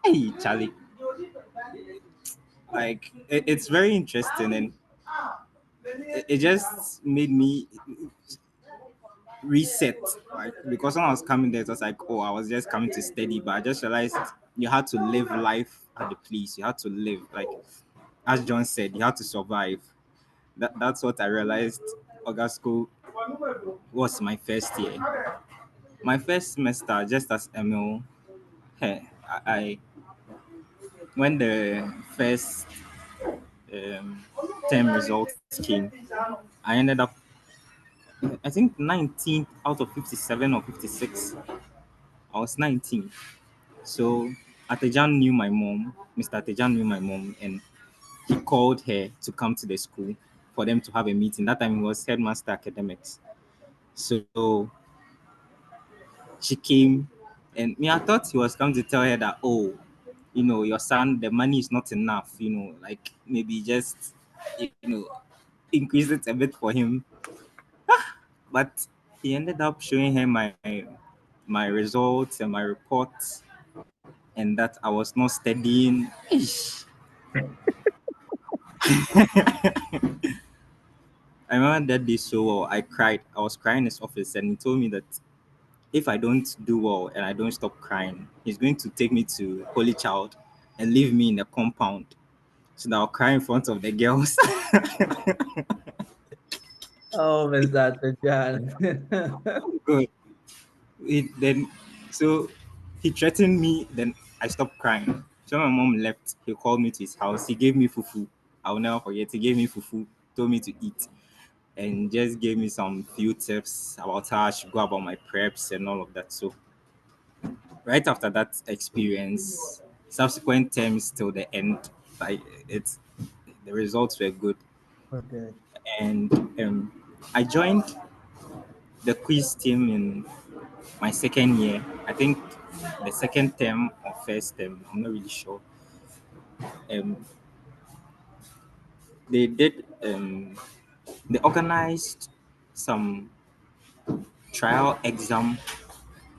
Hey, Charlie, like it's very interesting and it just made me reset. Like because when I was coming there, it was like, oh, I was just coming to study, but I just realized you had to live life at the place. You had to live, like as John said, you had to survive. That's what I realized. August school was my first year. My first semester, just as Emil, hey, I when the first um, term results came, I ended up, I think, 19th out of 57 or 56. I was 19. So Atejan knew my mom, Mr. Atejan knew my mom, and he called her to come to the school for them to have a meeting. That time he was headmaster academics. So she came, and me, I thought he was coming to tell her that, oh, your son, the money is not enough, like maybe just, increase it a bit for him. But he ended up showing her my results and my reports, and that I was not studying. Ish. I remember that day so well. I cried. I was crying in his office, and he told me that if I don't do well and I don't stop crying, he's going to take me to Holy Child and leave me in the compound so that I'll cry in front of the girls. Oh, Mr. John. Good. Then, so he threatened me. Then I stopped crying. So when my mom left, he called me to his house. He gave me fufu. I'll never forget. He gave me fufu, told me to eat, and just gave me some few tips about how I should go about my preps and all of that. So right after that experience, subsequent terms till the end, like it's the results were good, Okay. and I joined the quiz team in my second year. I think the second term or first term. I'm not really sure. Um, they did. They organized some trial exam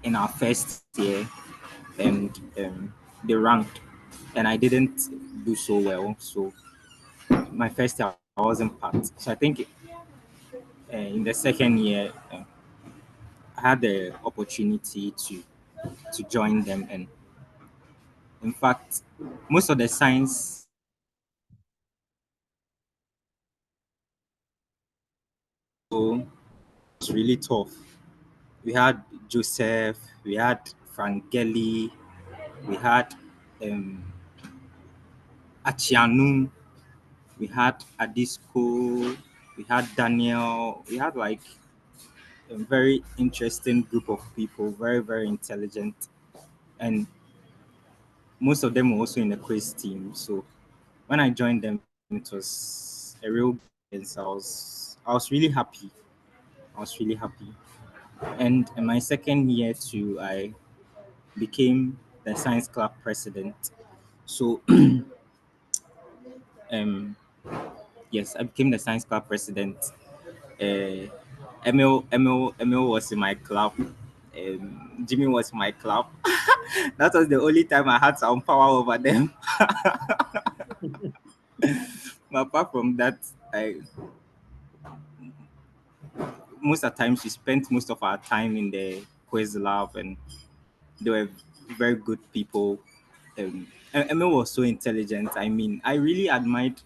in our first year, and they ranked, and I didn't do so well. So my first year I wasn't part. So I think in the second year I had the opportunity to join them, and in fact, most of the science so was really tough. We had Joseph, we had Frangeli, we had um, Achianum, we had Adisco, we had Daniel, we had like a very interesting group of people, very, very intelligent. And most of them were also in the quiz team. So when I joined them, it was a real experience. I was really happy. I was really happy. And in my second year too, I became the science club president. So um yes, I became the science club president. Emil was in my club. Jimmy was in my club. That was the only time I had some power over them. But apart from that, I most of the time we spent most of our time in the quiz lab, and they were very good people. Emil was so intelligent. I mean, I really admired.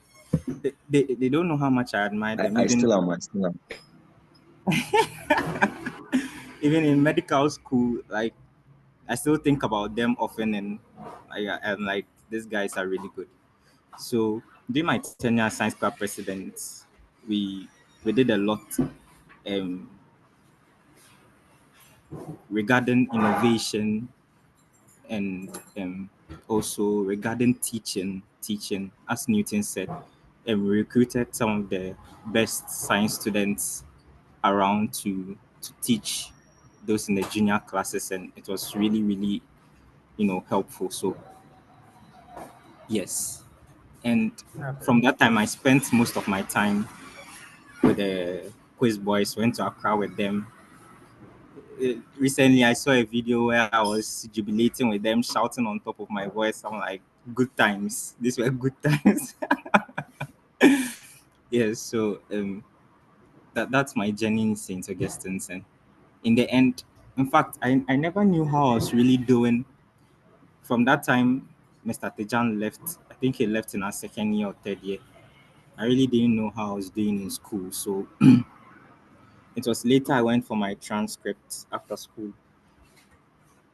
They don't know how much I admired them. I still am. I still am. Even in medical school, like I still think about them often, and I'm like, these guys are really good. So during my tenure as science club president, we we did a lot um, regarding innovation, and also regarding teaching, as Newton said, and we recruited some of the best science students around to teach those in the junior classes, and it was really, really, helpful. So yes, and Okay. from that time I spent most of my time with the quiz boys, went to Accra with them. Recently, I saw a video where I was jubilating with them, shouting on top of my voice. I'm like, good times. These were good times. Yes, so that's my journey in St. Augustine's. And in the end, in fact, I never knew how I was really doing. From that time, Mr. Tejan left. I think he left in our second year or third year. I really didn't know how I was doing in school. So It was later I went for my transcript after school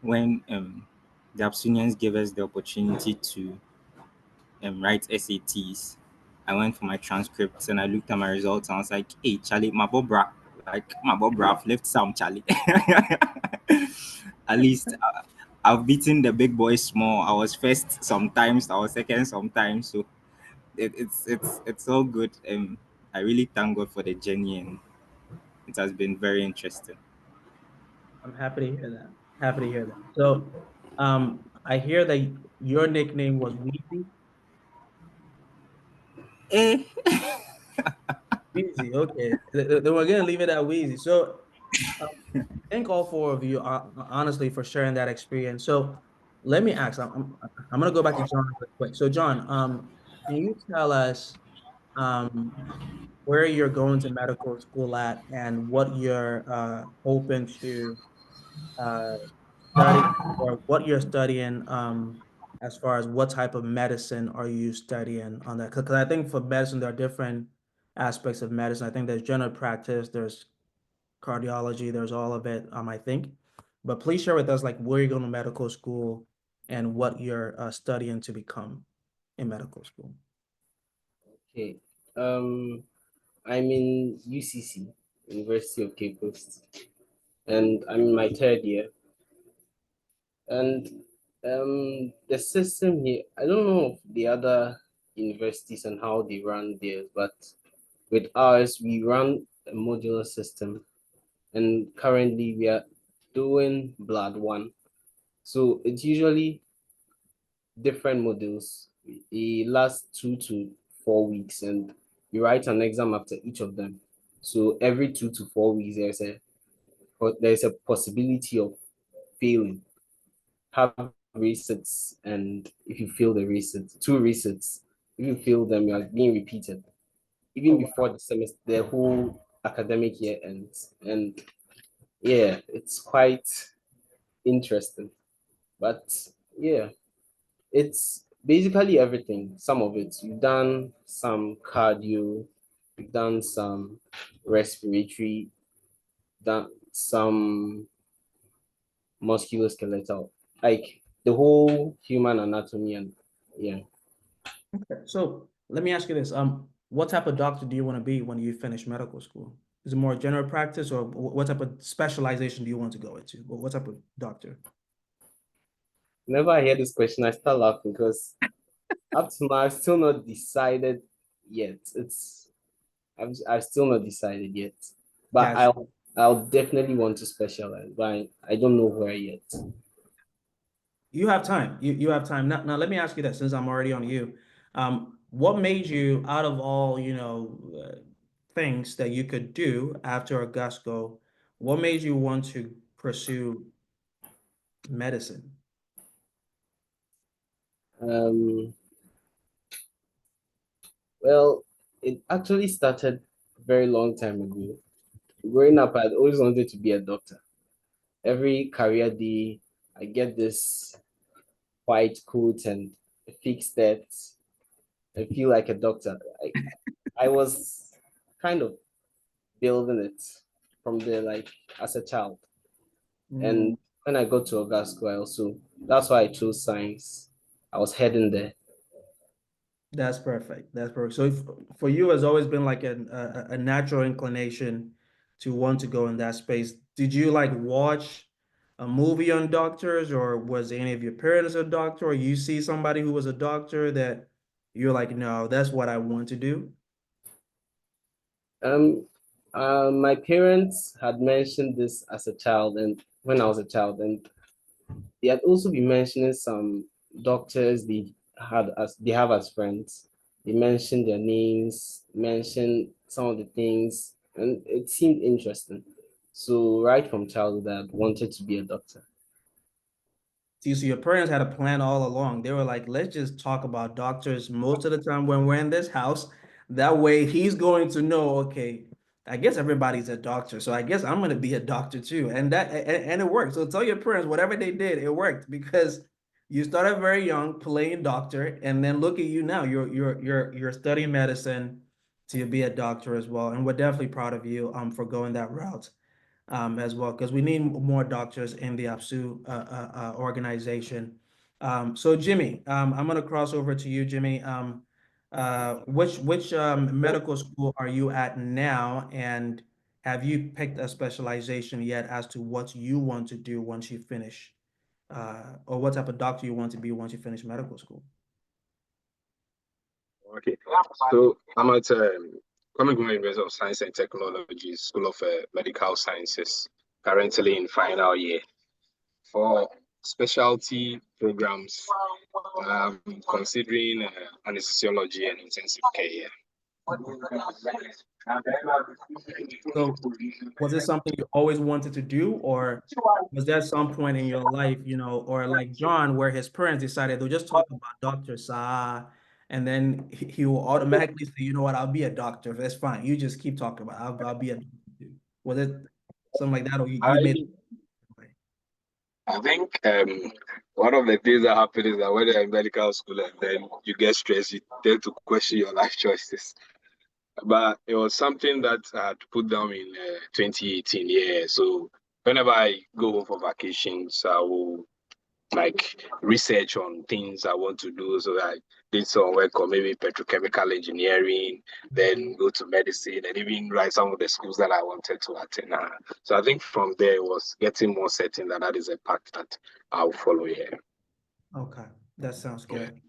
when the APSUnians gave us the opportunity to write SATs. I went for my transcripts and I looked at my results and I was like, hey, Charlie, my Bobra, like my Bobra, I've left some, Charlie. At least I've beaten the big boys small. I was first sometimes, I was second sometimes. So it's all good. I really thank God for the journey and it has been very interesting. I'm happy to hear that. Happy to hear that. So, I hear that your nickname was Wheezy. Eh, Wheezy, okay. Then we're gonna leave it at Wheezy. So, um, thank all four of you, honestly, for sharing that experience. So, let me ask. I'm gonna go back to John real quick. So, John, can you tell us um where you're going to medical school at and what you're hoping to uh study or what you're studying as far as what type of medicine are you studying on that? Because I think for medicine there are different aspects of medicine. I think there's general practice, there's cardiology, there's all of it, I think. But please share with us like where you're going to medical school and what you're studying to become in medical school. Okay. Um, I'm in UCC, University of Cape Coast, and I'm in my third year. And the system here, I don't know of the other universities and how they run theirs, but with ours, we run a modular system, and currently we are doing blood one. So it's usually different modules. It lasts 2 to 4 weeks, and you write an exam after each of them. So every 2 to 4 weeks, there's a possibility of failing. Have resets, and if you fail the resets, two resets, if you fail them, you are being repeated even Oh, before the semester, the whole academic year ends. And yeah, it's quite interesting. But yeah, it's basically everything. Some of it, you've done some cardio, you've done some respiratory, done some musculoskeletal, like the whole human anatomy. And yeah. okay. So let me ask you this. What type of doctor do you want to be when you finish medical school? Is it more general practice or what type of specialization do you want to go into? What type of doctor? Whenever I hear this question, I start laughing because up to now, I've still not decided yet. I've still not decided yet. But Gotcha. I'll definitely want to specialize, but I don't know where yet. You have time. You have time. Now let me ask you that since I'm already on you. What made you out of all, things that you could do after Augusto, what made you want to pursue medicine? Um, well, it actually started a very long time ago. Growing up, I'd always wanted to be a doctor. Every career day, I get this white coat and a fixed that. I feel like a doctor. I was kind of building it from there, like as a child. Mm. And when I got to Ogasco, that's why I chose science. I was heading there. That's perfect. That's perfect. So for you, has always been like a natural inclination to want to go in that space. Did you like watch a movie on doctors, or was any of your parents a doctor, or you see somebody who was a doctor that you're like, no, that's what I want to do? Um, my parents had mentioned this as a child, and when I was a child, and they had also been mentioning some doctors they have as friends. They mentioned their names, mentioned some of the things, and it seemed interesting. So right from childhood, I wanted to be a doctor. See, so your parents had a plan all along. They were like, let's just talk about doctors most of the time when we're in this house. That way he's going to know, okay, I guess everybody's a doctor. So I guess I'm going to be a doctor too. And it worked. So tell your parents whatever they did, it worked because you started very young playing doctor and then look at you now. You're studying medicine to be a doctor as well. And we're definitely proud of you for going that route as well, because we need more doctors in the APSU organization. So Jimmy, I'm gonna cross over to you, Jimmy. Which medical school are you at now, and have you picked a specialization yet as to what you want to do once you finish, or what type of doctor you want to be once you finish medical school? Okay, so I'm at Commonwealth University of Science and Technology, School of Medical Sciences, currently in final year. For specialty programs, considering anesthesiology and intensive care. So was it something you always wanted to do, or was there some point in your life, or like John, where his parents decided they'll just talk about Dr. Sa, and then he will automatically say, you know what, I'll be a doctor. That's fine. You just keep talking about I'll be a doctor too. Was it something like that, or I, you made I think one of the things that happen is that when you're in medical school and then you get stressed, you tend to question your life choices. But it was something that I had put down in 2018. Yeah. So whenever I go home for vacations, I will like research on things I want to do. So I did some work on maybe petrochemical engineering, then go to medicine, and even write some of the schools that I wanted to attend. So I think from there it was getting more certain that that is a path that I'll follow here. Okay, that sounds good.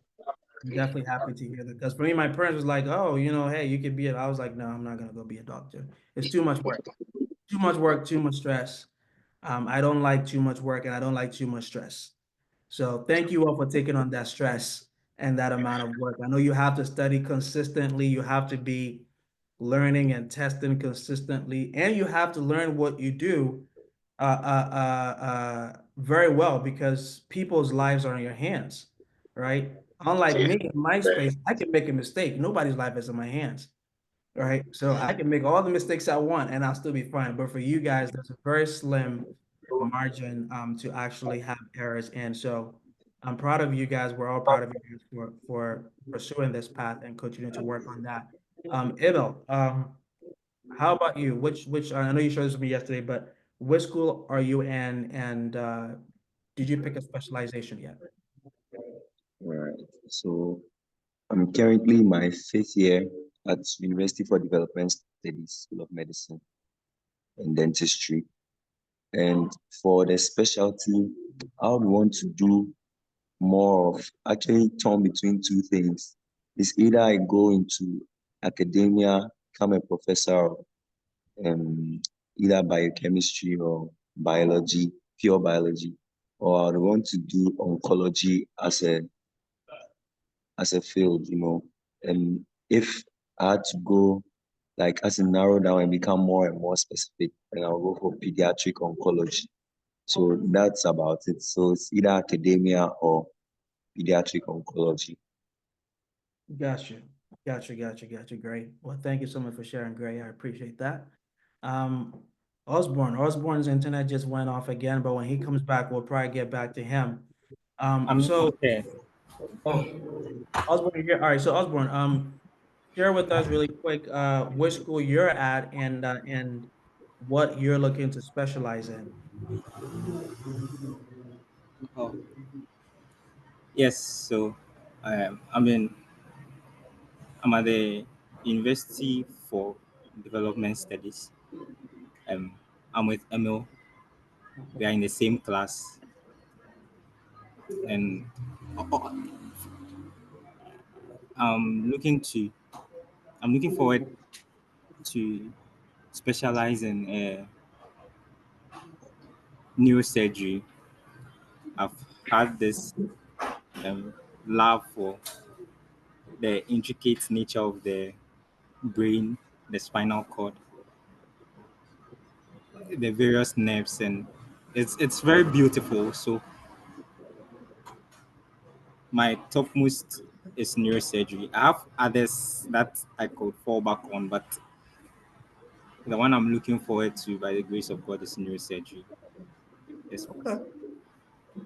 I'm definitely happy to hear that, because for me, my parents was like, oh, hey, you could be I was like, no, I'm not gonna go be a doctor. It's too much work. Too much work, too much stress. I don't like too much work, and I don't like too much stress. So thank you all for taking on that stress and that amount of work. I know you have to study consistently. You have to be learning and testing consistently, and you have to learn what you do very well, because people's lives are in your hands, right? Unlike Yeah. me, in my space, I can make a mistake. Nobody's life is in my hands, right? So I can make all the mistakes I want and I'll still be fine. But for you guys, there's a very slim margin to actually have errors. And so I'm proud of you guys. We're all proud of you guys for pursuing this path and continuing to work on that. Idil, how about you? Which I know you showed this with me yesterday, but which school are you in, and did you pick a specialization yet? All right. So I'm currently in my fifth year at University for Development Studies, School of Medicine and Dentistry. And for the specialty, I would want to do more of actually torn between two things. It's either I go into academia, become a professor of either biochemistry or biology, pure biology, or I would want to do oncology as a field, And if I had to go like as a narrow down and become more and more specific, then I'll go for pediatric oncology. So that's about it. So it's either academia or pediatric oncology. Gotcha. Gotcha. Great. Well, thank you so much for sharing, Gray. I appreciate that. Um, Osborne's internet just went off again, but when he comes back, we'll probably get back to him. I'm So, okay. oh, Osborne, you're here. All right. So Osborne, share with us really quick, which school you're at, and what you're looking to specialize in. Oh, yes. So, I mean, I'm at the University for Development Studies. Um, I'm with Emil. We are in the same class, and I'm looking to. I'm looking forward to specialize in neurosurgery. I've had this um, love for the intricate nature of the brain, the spinal cord, the various nerves, and it's very beautiful. So my topmost is neurosurgery. I have others that I could fall back on, but the one I'm looking forward to, by the grace of God, is neurosurgery. Yes, please. Okay.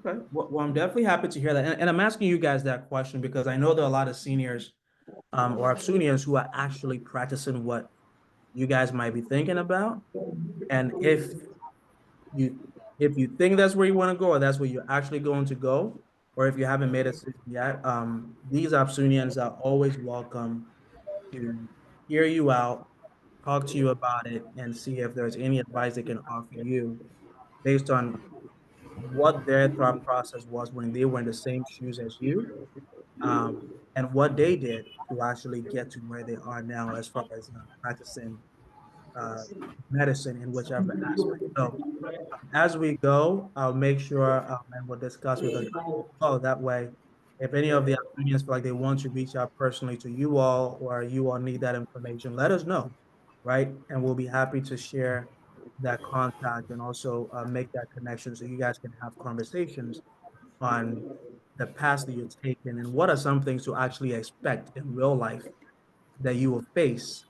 Okay. Well, I'm definitely happy to hear that. And I'm asking you guys that question because I know there are a lot of seniors or APSUnians who are actually practicing what you guys might be thinking about. And you if you think that's where you want to go, or that's where you're actually going to go, or if you haven't made a decision yet, these APSUnians are always welcome to hear you out, talk to you about it, and see if there's any advice they can offer you based on what their thought process was when they were in the same shoes as you, and what they did to actually get to where they are now as far as practicing uh, medicine in whichever aspect. So as we go, I'll make sure and we'll discuss with the oh that way. If any of the opinions feel like they want to reach out personally to you all or you all need that information, let us know, right? And we'll be happy to share that contact and also make that connection so you guys can have conversations on the paths that you're taking and what are some things to actually expect in real life that you will face.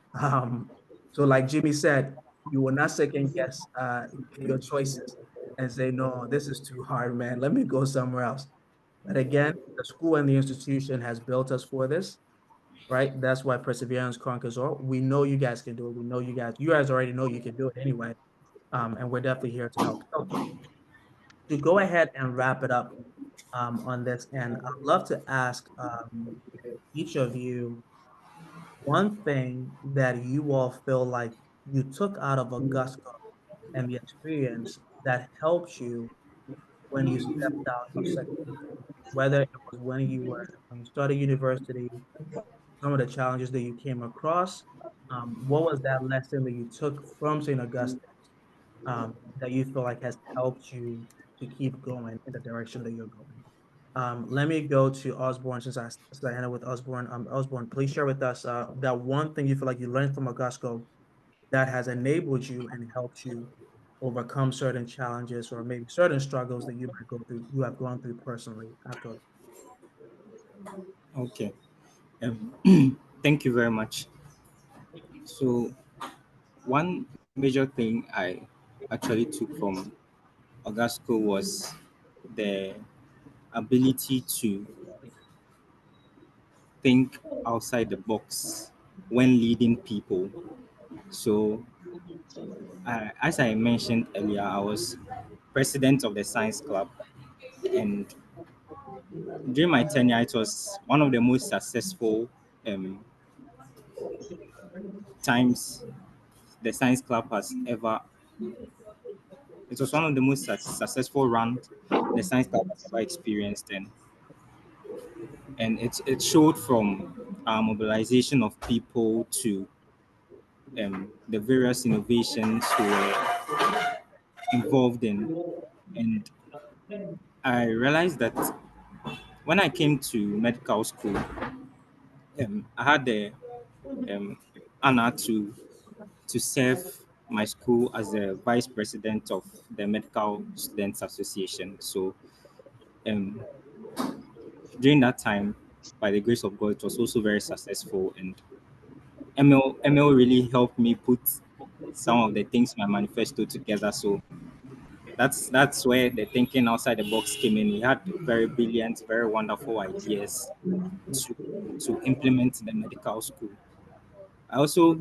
So like Jimmy said, you will not second guess your choices and say, no, this is too hard, man. Let me go somewhere else. But again, the school and the institution has built us for this, right? That's why perseverance conquers all. We know you guys can do it. We know you guys already know you can do it anyway. And we're definitely here to help. So to go ahead and wrap it up on this, and I'd love to ask each of you one thing that you all feel like you took out of Augusta and the experience that helped you when you stepped out of secondary school, whether it was when you started university, some of the challenges that you came across, what was that lesson that you took from St. Augustine that you feel like has helped you to keep going in the direction that you're going? Let me go to Osborne since I ended with Osborne. Osborne, please share with us that one thing you feel like you learned from Augusto that has enabled you and helped you overcome certain challenges or maybe certain struggles that you have gone through personally after. Okay. Thank you very much. So, one major thing I actually took from Augasco was the ability to think outside the box when leading people. So, as I mentioned earlier, I was president of the science club, and during my tenure, it was one of the most successful um, times the science club has ever. It was one of the most successful runs the science club has ever experienced, and it showed from our mobilization of people to the various innovations we were involved in, and I realized that when I came to medical school, I had the um, honor to serve my school as the vice president of the Medical Students Association. So um, during that time, by the grace of God, it was also very successful. And ML really helped me put some of the things in my manifesto together. So that's where the thinking outside the box came in. We had very brilliant, very wonderful ideas to to implement in the medical school. I also,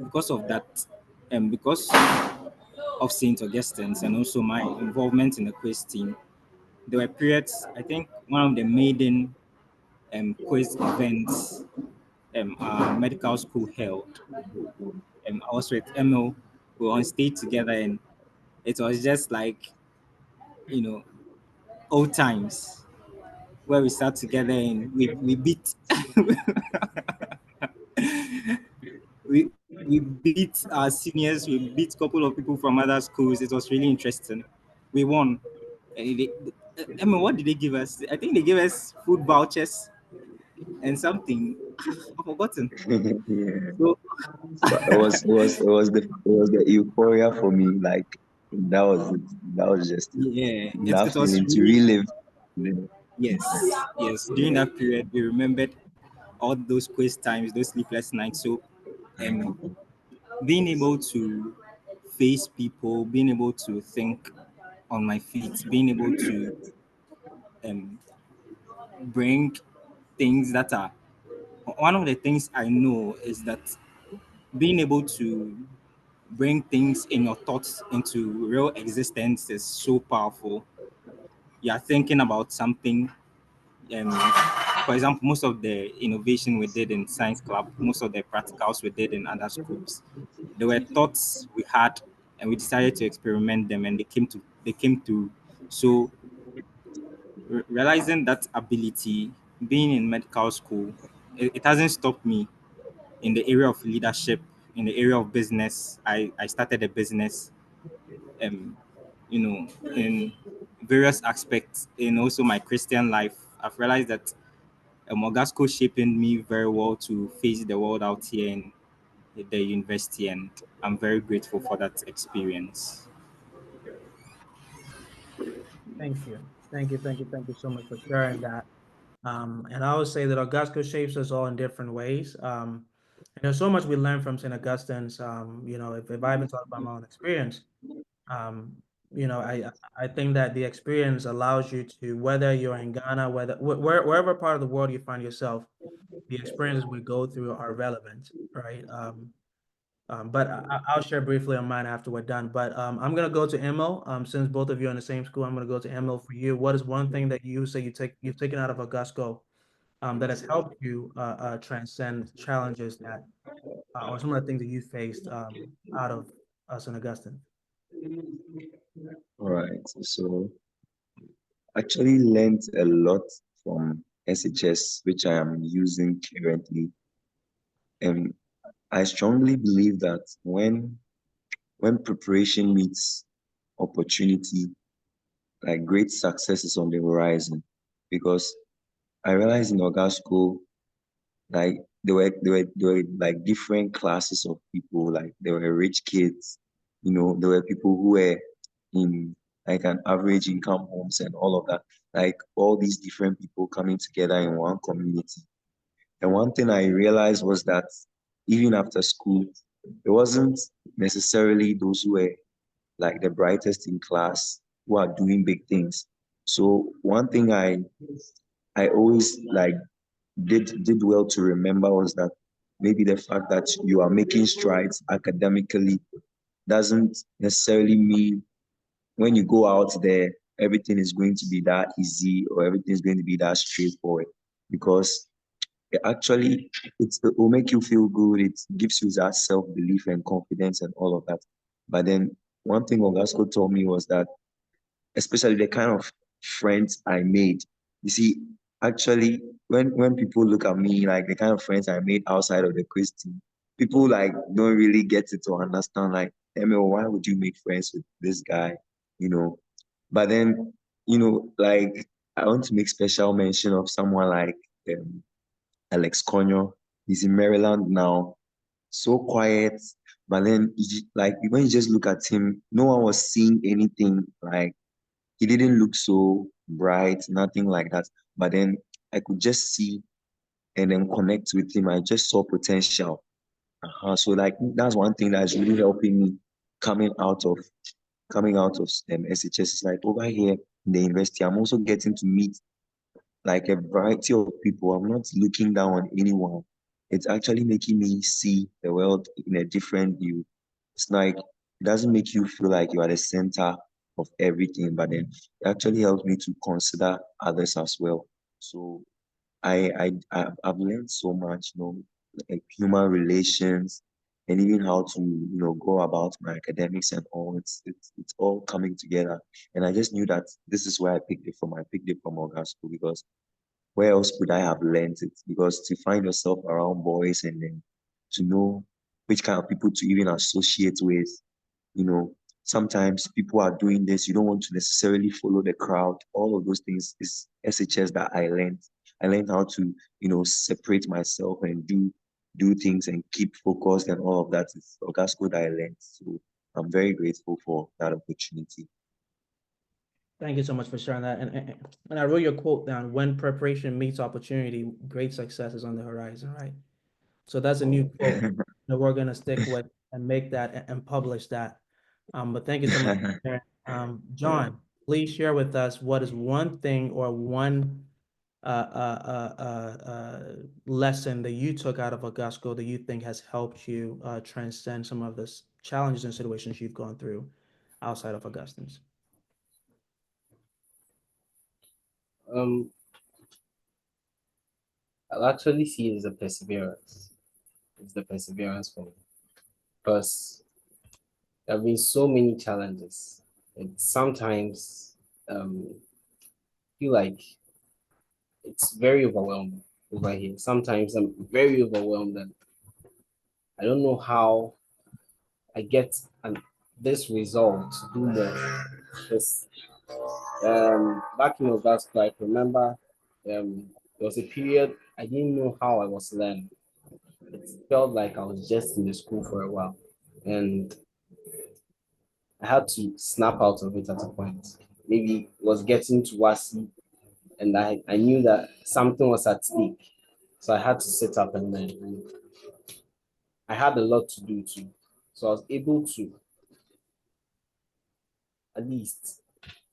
because of that, and because of St. Augustine's and also my involvement in the quiz team, there were periods, I think one of the maiden quiz events our medical school held. I was with MO, we were on stage together, and it was just like, you know, old times where we sat together and we beat we beat our seniors, we beat a couple of people from other schools. It was really interesting. We won. I mean, what did they give us? I think they gave us food vouchers and something. I've forgotten. Yeah. So But it was the euphoria for me. Like that was it. That was just it. yeah, That it was feeling to really, relive. the- yes. During that period, we remembered all those quiz times, those sleepless nights. So, um, being able to face people, being able to think on my feet, being able to um, bring things that are one of the things I know is that being able to bring things in your thoughts into real existence is so powerful. You are thinking about something. Um, for example, most of the innovation we did in science club, most of the practicals we did in other schools, there were thoughts we had, and we decided to experiment them, and they came to. So realizing that ability, being in medical school, it hasn't stopped me in the area of leadership, in the area of business. I started a business, um, in various aspects, in also my Christian life. I've realized that Ogasco shaping me very well to face the world out here in the university, and I'm very grateful for that experience. Thank you. Thank you. Thank you. Thank you so much for sharing that. And I would say that Augustus shapes us all in different ways. And there's so much we learn from St. Augustine's. If I even talk about my own experience, um, I think that the experience allows you to, whether you're in Ghana, wherever part of the world you find yourself, the experiences we go through are relevant, right? But I'll share briefly on mine after we're done. But I'm gonna go to Emil. Since both of you are in the same school, I'm gonna go to Emil for you. What is one thing that you say you've taken out of Augusto that has helped you transcend challenges that or some of the things that you faced out of St. Augustine? All right. So actually learned a lot from SHS, which I am using currently. And I strongly believe that when preparation meets opportunity, like great success is on the horizon. Because I realized in Ogasco, like there were like different classes of people. Like there were rich kids, there were people who were in like an average income homes and all of that. Like all these different people coming together in one community. And one thing I realized was that even after school, it wasn't necessarily those who were like the brightest in class who are doing big things. So one thing I always like did well to remember was that maybe the fact that you are making strides academically doesn't necessarily mean when you go out there everything is going to be that easy or everything is going to be that straightforward, because actually it will make you feel good. It gives you that self-belief and confidence and all of that. But then one thing Ogasco told me was that, especially the kind of friends I made. You see, actually, when people look at me, like the kind of friends I made outside of the Christian, people like don't really get it to understand, like, Emil, why would you make friends with this guy? You know. But then, like I want to make special mention of someone like um, Alex Conyo. He's in Maryland now, so quiet. But then, like when you just look at him, no one was seeing anything. Like he didn't look so bright, nothing like that. But then I could just see and then connect with him. I just saw potential. So like that's one thing that's really helping me coming out of SHS. It's like over here in the university, I'm also getting to meet like a variety of people. I'm not looking down on anyone. It's actually making me see the world in a different view. It's like it doesn't make you feel like you are the center of everything, but then it actually helps me to consider others as well. So I've learned so much, like human relations and even how to, go about my academics and all. It's all coming together. And I just knew that this is where I picked it from. I picked it from Morgan School because where else could I have learned it? Because to find yourself around boys and then to know which kind of people to even associate with, you know, sometimes people are doing this, you don't want to necessarily follow the crowd. All of those things is SHS that I learned. I learned how to, separate myself and do things and keep focused and all of that is that's good I learned. So I'm very grateful for that opportunity. Thank you so much for sharing that. And I wrote your quote down: "When preparation meets opportunity, great success is on the horizon." Right. So that's a new quote that we're gonna stick with and make that and publish that. But thank you so much for sharing. John, please share with us what is one thing or one lesson that you took out of Augusta School that you think has helped you transcend some of the challenges and situations you've gone through outside of Augustine's? Um, I'll actually see it as a perseverance. It's the perseverance for me because there have been so many challenges. And sometimes feel like it's very overwhelming over here. Sometimes I'm very overwhelmed and I don't know how I get this result to do more. Because back in August, I remember there was a period I didn't know how I was learning. It felt like I was just in the school for a while. And I had to snap out of it at a point. Maybe it was getting to WASI and I knew that something was at stake. So I had to sit up and learn. And I had a lot to do too. So I was able to at least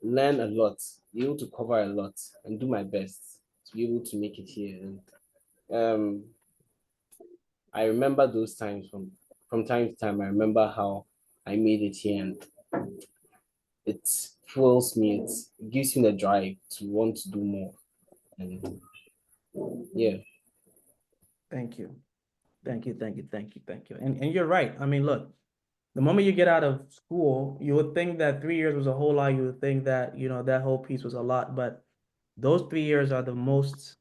learn a lot, be able to cover a lot, and do my best to be able to make it here. And I remember those times from time to time. I remember how I made it here, and it fuels me. It gives me the drive to want to do more. And yeah. Thank you. Thank you, thank you, thank you, thank you. And you're right. I mean, look, the moment you get out of school, you would think that 3 years was a whole lot. You would think that, that whole piece was a lot, but those 3 years are the most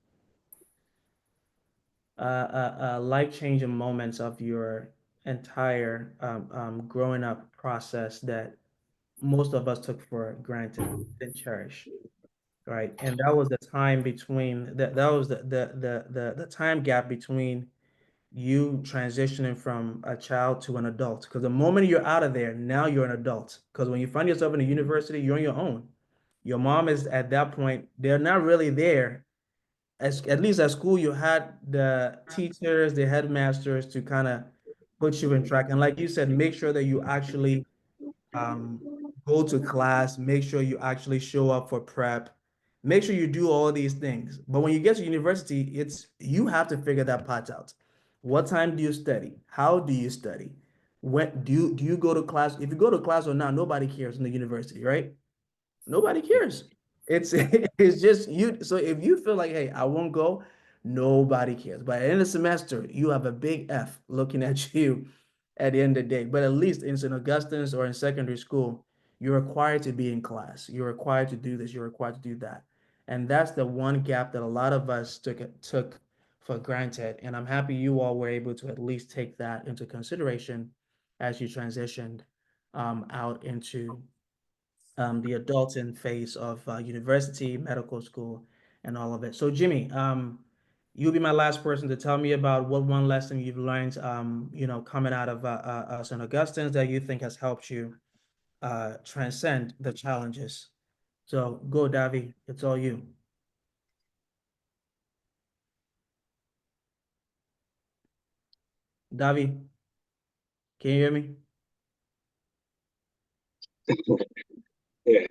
life-changing moments of your entire growing up process that most of us took for granted and cherish, right? And that was the time between that was the time gap between you transitioning from a child to an adult. Because the moment you're out of there, now you're an adult. Because when you find yourself in a university, you're on your own. Your mom is at that point, they're not really there. As at least at school, you had the teachers, the headmasters to kind of put you in track. And like you said, make sure that you actually um, go to class, make sure you actually show up for prep, make sure you do all these things. But when you get to university, it's you have to figure that part out. What time do you study? How do you study? When do you go to class? If you go to class or not, nobody cares in the university, right? Nobody cares. It's it's just you. So if you feel like, hey, I won't go, nobody cares. But at the end of the semester, you have a big F looking at you at the end of the day. But at least in St. Augustine's or in secondary school, you're required to be in class. You're required to do this. You're required to do that. And that's the one gap that a lot of us took for granted. And I'm happy you all were able to at least take that into consideration as you transitioned out into the adulting phase of university, medical school, and all of it. So, Jimmy, you'll be my last person to tell me about what one lesson you've learned, coming out of St. Augustine's that you think has helped you transcend the challenges. So, go, Davi. It's all you. Davi, can you hear me? Yeah,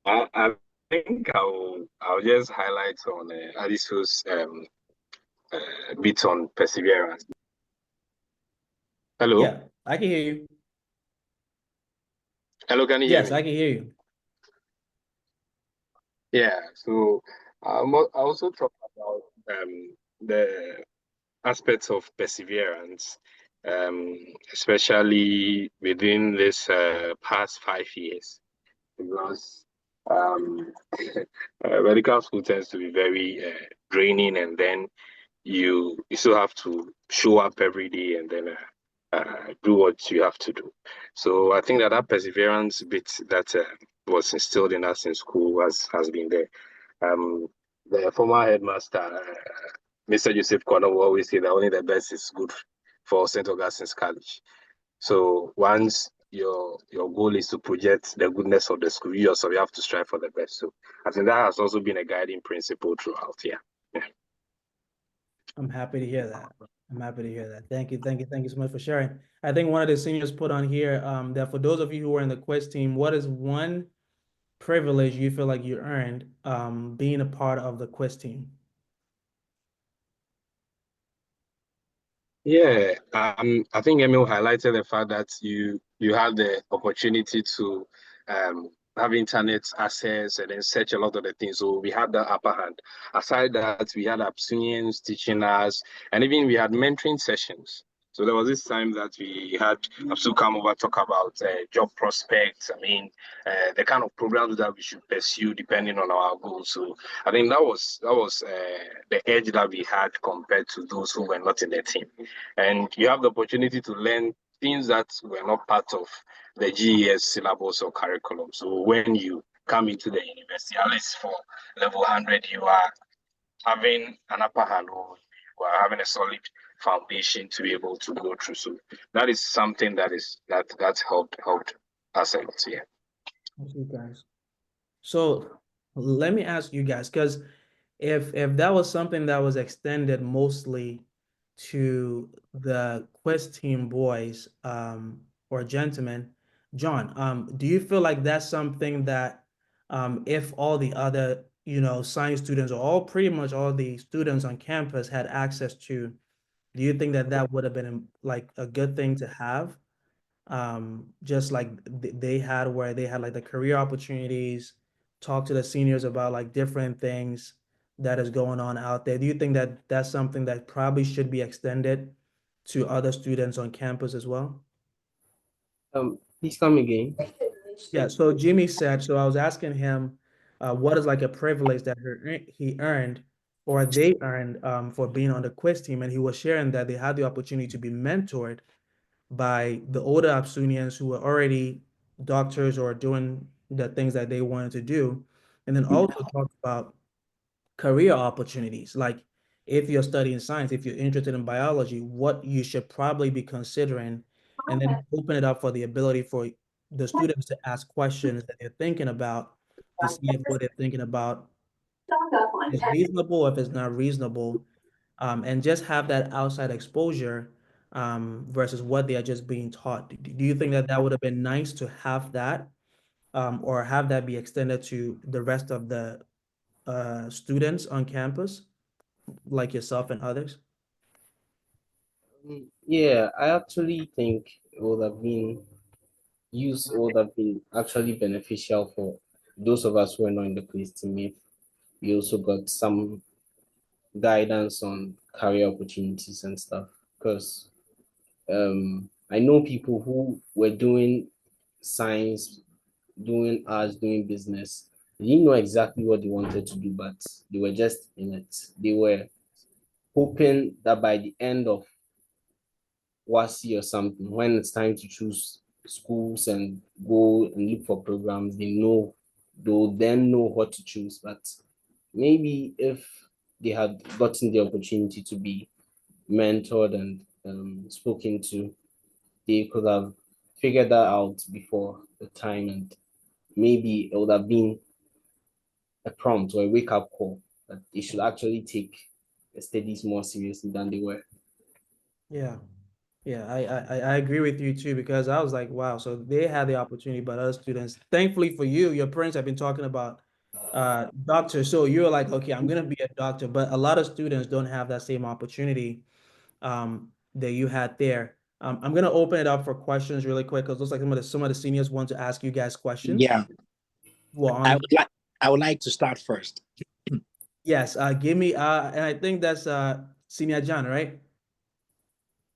I think I'll just highlight on Adisu's bit on perseverance. Hello, Yeah, I can hear you. hello, can you hear Yes, me? I can hear you. Yeah, so I also talk about the aspects of perseverance, especially within this past 5 years, because medical school tends to be very draining, and then you still have to show up every day and then do what you have to do. So I think that perseverance bit that was instilled in us in school has been there. Um, the former headmaster, Mr. Joseph Corner, will always say that only the best is good for St. Augustine's College. So once your goal is to project the goodness of the school, you yourself you have to strive for the best. So I think that has also been a guiding principle throughout. Yeah. I'm happy to hear that. I'm happy to hear that. Thank you, thank you, thank you so much for sharing. I think one of the seniors put on here that for those of you who are in the quiz team, what is one privilege you feel like you earned being a part of the quiz team? Yeah, I think Emil highlighted the fact that you had the opportunity to have internet access and then search a lot of the things. So we had the upper hand. Aside that, we had APSUnians teaching us, and even we had mentoring sessions. So there was this time that we had APSU come over talk about job prospects. I mean, the kind of programs that we should pursue depending on our goals. So I think that was the edge that we had compared to those who were not in the team, and you have the opportunity to learn things that were not part of the GES syllabus or curriculum. So when you come into the university, at least for level 100, you are having an upper hand, or you are having a solid foundation to be able to go through. So that is something that's helped us a lot. Yeah. Okay, guys. So let me ask you guys, because if that was something that was extended mostly to the Quest team boys or gentlemen, John, do you feel like that's something that if all the other, science students or all pretty much all the students on campus had access to, do you think that that would have been like a good thing to have? Just like they had where they had like the career opportunities, talk to the seniors about like different things that is going on out there. Do you think that that's something that probably should be extended to other students on campus as well? Please come again. Yeah, so Jimmy said, so I was asking him, what is like a privilege that he earned or they earned for being on the quiz team, and he was sharing that they had the opportunity to be mentored by the older APSUnians who were already doctors or doing the things that they wanted to do. And then also talk about career opportunities. Like if you're studying science, if you're interested in biology, what you should probably be considering, and then open it up for the ability for the students to ask questions that they're thinking about to see if what they're thinking about is reasonable or if it's not reasonable, and just have that outside exposure versus what they are just being taught. Do you think that that would have been nice to have that, or have that be extended to the rest of the students on campus, like yourself and others? Yeah, I actually think it would have been would have been actually beneficial for those of us who are not in the police team if we also got some guidance on career opportunities and stuff. Because I know people who were doing science, doing arts, doing business. They didn't know exactly what they wanted to do, but they were just in it. They were hoping that by the end of WASI or something, when it's time to choose schools and go and look for programs, they'll then know what to choose. But maybe if they had gotten the opportunity to be mentored and spoken to, they could have figured that out before the time, and maybe it would have been a prompt or a wake-up call that they should actually take the studies more seriously than they were. Yeah. Yeah, I agree with you too, because I was like, wow, so they had the opportunity, but other students, thankfully for you, your parents have been talking about doctors. So you're like, okay, I'm gonna be a doctor, but a lot of students don't have that same opportunity that you had there. I'm gonna open it up for questions really quick because it looks like some of the seniors want to ask you guys questions. Yeah, Well, I would like I would like to start first. yes, give me and I think that's Senior John, right?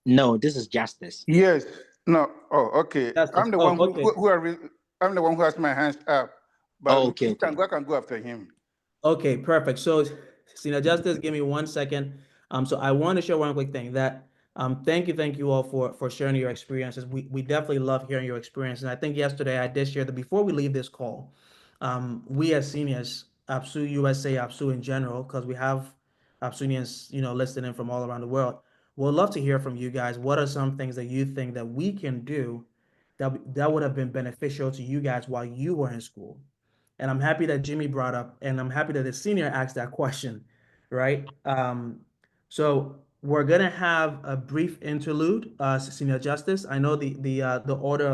No, this is justice. Yes. No. Oh, okay. Justice. I'm the Oh, one who okay. I'm the one who has my hands up. But Oh, if okay, you okay. can go, I can go after him. Okay, perfect. So, Sina Justice, give me 1 second. So I want to share one quick thing that thank you all for sharing your experiences. We definitely love hearing your experience. And I think yesterday I did share that before we leave this call, we as seniors, APSU USA, APSU in general, because we have APSUnians, listening from all around the world. We'd love to hear from you guys. What are some things that you think that we can do that would have been beneficial to you guys while you were in school? And I'm happy that Jimmy brought up, and I'm happy that the senior asked that question, right? So we're gonna have a brief interlude, Senior Justice. I know the order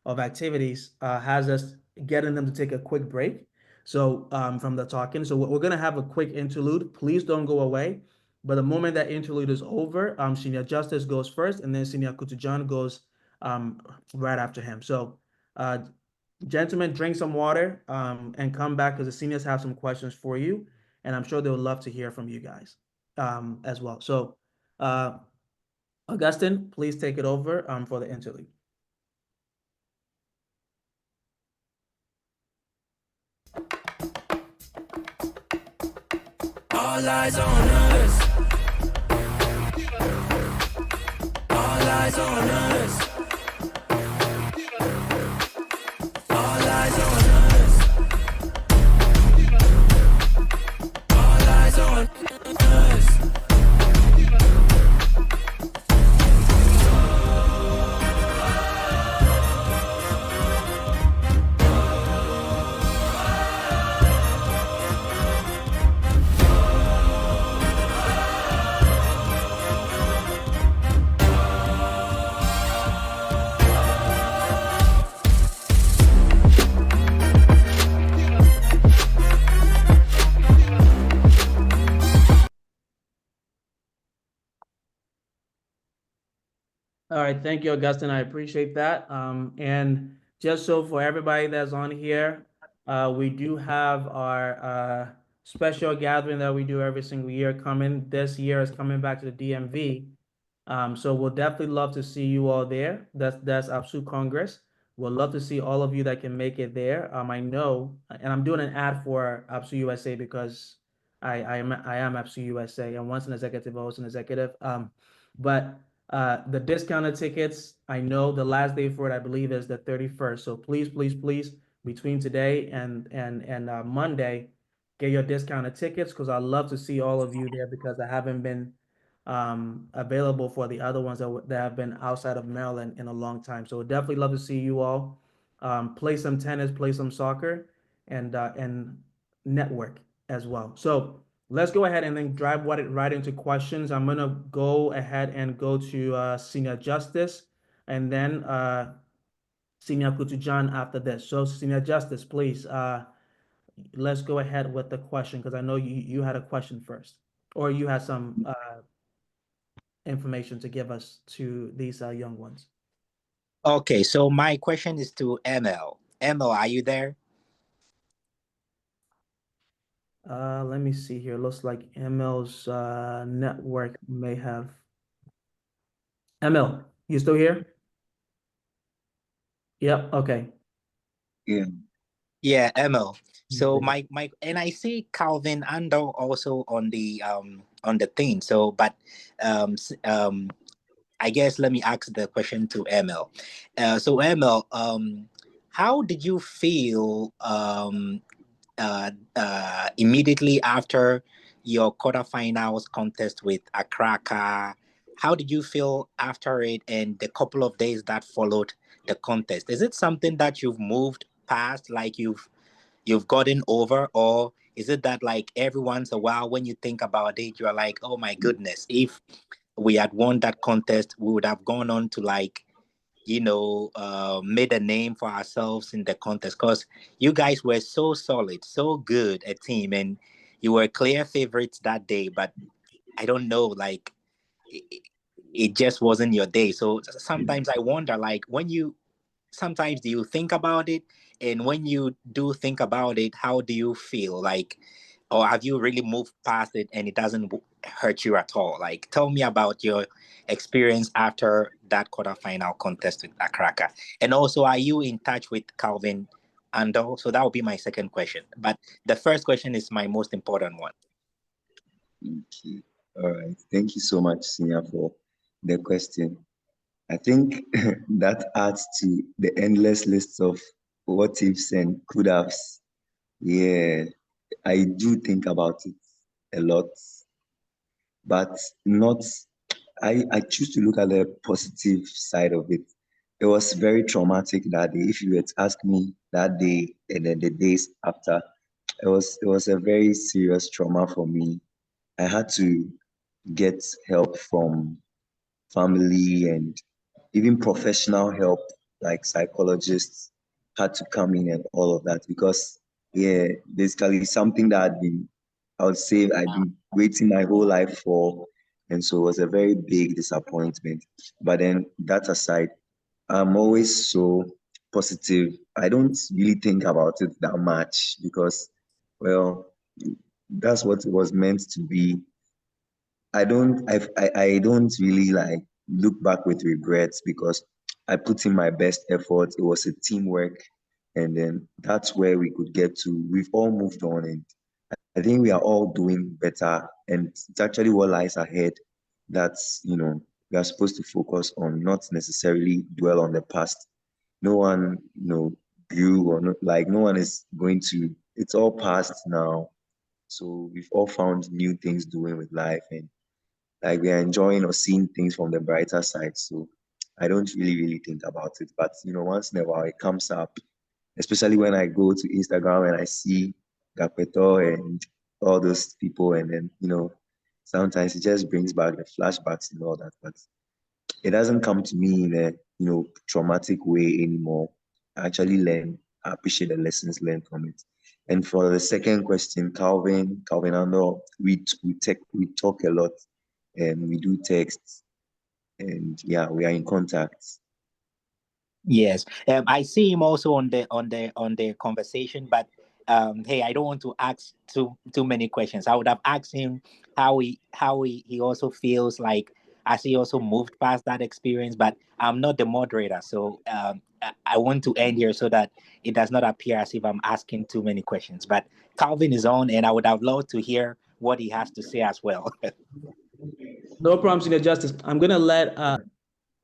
of activities has us getting them to take a quick break. So from the talking, so we're gonna have a quick interlude. Please don't go away. But the moment that interlude is over, Senior Justice goes first, and then Senior Kutujan goes right after him. So, gentlemen, drink some water and come back because the seniors have some questions for you, and I'm sure they would love to hear from you guys as well. So, Augustine, please take it over for the interlude. All eyes on us. All eyes on us. All eyes on us. All eyes on us. All right, thank you, Augustine. I appreciate that. And just so for everybody that's on here, we do have our special gathering that we do every single year coming. This year is coming back to the DMV. So we'll definitely love to see you all there. That's APSU Congress. We'll love to see all of you that can make it there. I know, and I'm doing an ad for APSU USA because I am APSU USA, and once an executive, always an executive. But the discounted tickets, I know the last day for it, I believe, is the 31st. So please, please, please, between today and Monday, get your discounted tickets because I'd love to see all of you there because I haven't been available for the other ones that have been outside of Maryland in a long time. So definitely love to see you all play some tennis, play some soccer, and network as well. So let's go ahead and then drive right into questions. I'm gonna go ahead and go to Senior Justice and then Senior Kutujan after this. So Senior Justice, please, let's go ahead with the question because I know you had a question first, or you had some information to give us to these young ones. Okay, so my question is to ML. ML, are you there? Let me see here. Looks like ML's network may have. ML, you still here? Yep. Okay. Yeah. Yeah, ML. So my and I see Calvin Ando also on the thing. So but I guess let me ask the question to ML. So ML, how did you feel immediately after your quarterfinals contest with Akraka? How did you feel after it and the couple of days that followed the contest? Is it something that you've moved past, like you've gotten over, or is it that like every once in a while when you think about it, you're like, oh my goodness, if we had won that contest, we would have gone on to like made a name for ourselves in the contest because you guys were so solid, so good a team, and you were clear favorites that day. But I don't know, like it just wasn't your day. So sometimes I wonder, like sometimes do you think about it, and when you do think about it, how do you feel? Like, or have you really moved past it and it doesn't hurt you at all? Like, tell me about your experience after that quarterfinal contest with Akraka. And also, are you in touch with Calvin Ando? So that would be my second question. But the first question is my most important one. Okay. All right. Thank you so much, Senior, for the question. I think that adds to the endless list of what ifs and could haves. Yeah, I do think about it a lot, but not. I choose to look at the positive side of it. It was very traumatic that day. If you were to ask me that day and then the days after, it was a very serious trauma for me. I had to get help from family and even professional help, like psychologists had to come in and all of that because, yeah, basically something that I would say I've been waiting my whole life for. And so it was a very big disappointment. But then that aside, I'm always so positive. I don't really think about it that much because, well, that's what it was meant to be. I don't really like look back with regrets because I put in my best effort. It was a teamwork, and then that's where we could get to. We've all moved on, and I think we are all doing better, and it's actually what lies ahead. That's, we are supposed to focus on, not necessarily dwell on the past. No one, grew or not, like no one is going to. It's all past now, so we've all found new things doing with life, and like we are enjoying or seeing things from the brighter side. So I don't really think about it. But once in a while it comes up, especially when I go to Instagram and I see Gapeto and all those people, and then sometimes it just brings back the flashbacks and all that. But it doesn't come to me in a traumatic way anymore. I actually learn. I appreciate the lessons learned from it. And for the second question, Calvin, I know we talk a lot, and we do texts, and yeah, we are in contact. Yes, I see him also on the conversation, but hey, I don't want to ask too many questions. I would have asked him how he also feels like as he also moved past that experience, but I'm not the moderator, so I want to end here so that it does not appear as if I'm asking too many questions. But Calvin is on, and I would have loved to hear what he has to say as well. No problem, Senior Justice. I'm gonna let all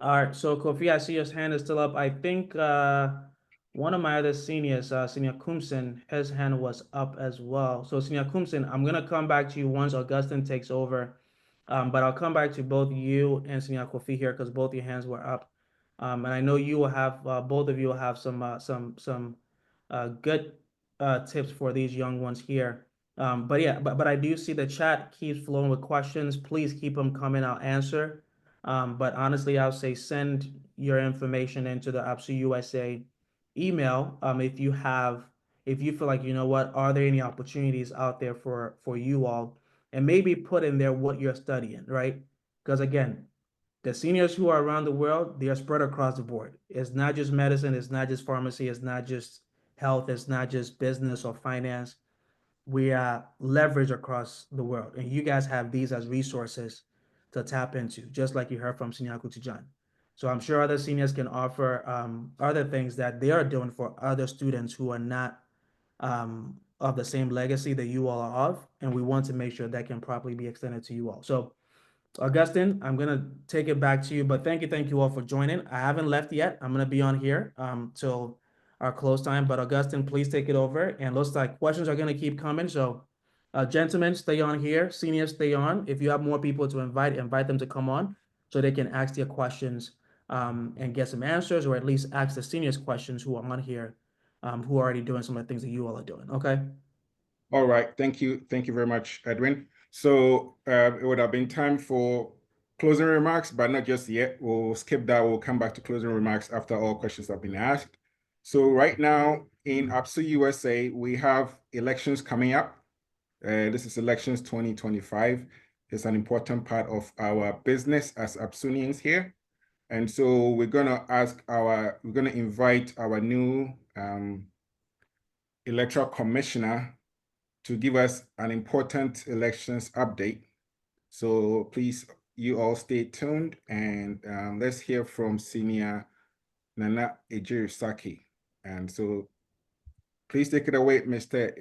right, so Kofi, I see your hand is still up. I think one of my other seniors, Senior Kumsin, his hand was up as well. So Senior Kumsin, I'm gonna come back to you once Augustine takes over. But I'll come back to both you and Senior Kofi here because both your hands were up. And I know you will have both of you will have some good tips for these young ones here. But yeah, but I do see the chat keeps flowing with questions. Please keep them coming. I'll answer. But honestly, I'll say send your information into the APSU USA email. If you feel like, you know what, are there any opportunities out there for you all? And maybe put in there what you're studying, right? Because again, the seniors who are around the world, they are spread across the board. It's not just medicine, it's not just pharmacy, it's not just health, it's not just business or finance. We are leveraged across the world, and you guys have these as resources to tap into, just like you heard from Senior Kutijan. So I'm sure other seniors can offer other things that they are doing for other students who are not of the same legacy that you all are of, and we want to make sure that can properly be extended to you all. So Augustine, I'm gonna take it back to you, but thank you all for joining. I haven't left yet. I'm gonna be on here till our close time, but Augustine, please take it over. And looks like questions are gonna keep coming. So, gentlemen, stay on here. Seniors, stay on. If you have more people to invite them to come on so they can ask their questions and get some answers, or at least ask the seniors questions who are on here, who are already doing some of the things that you all are doing. Okay. All right. Thank you. Thank you very much, Edwin. So it would have been time for closing remarks, but not just yet. We'll skip that. We'll come back to closing remarks after all questions have been asked. So right now in APSU USA, we have elections coming up. This is elections 2025. It's an important part of our business as APSUnians here. And so we're gonna invite our new electoral commissioner to give us an important elections update. So please, you all stay tuned, and let's hear from Senior Nana Ejirisaki. And so please take it away, Mr.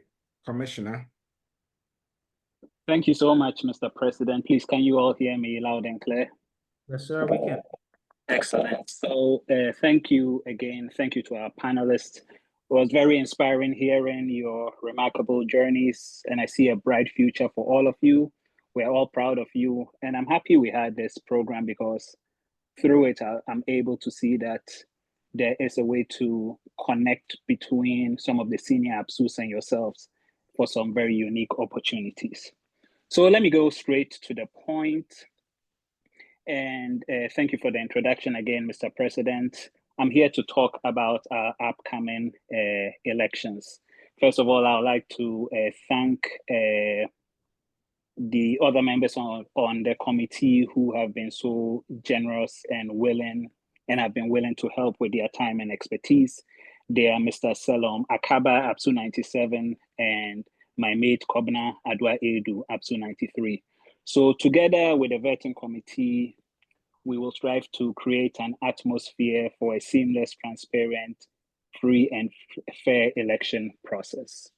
Commissioner. Thank you so much, Mr. President. Please, can you all hear me loud and clear? Yes, sir, we can. Excellent. So thank you again. Thank you to our panelists. It was very inspiring hearing your remarkable journeys, and I see a bright future for all of you. We're all proud of you, and I'm happy we had this program because through it, I'm able to see that there is a way to connect between some of the senior APSUs and yourselves for some very unique opportunities. So let me go straight to the point. And thank you for the introduction again, Mr. President. I'm here to talk about our upcoming elections. First of all, I would like to thank the other members on the committee who have been so generous and have been willing to help with their time and expertise. They are Mr. Selom Akaba, APSU 97, and my mate Kobna Adwa Edu, APSU 93. So together with the vetting committee, we will strive to create an atmosphere for a seamless, transparent, free and fair election process.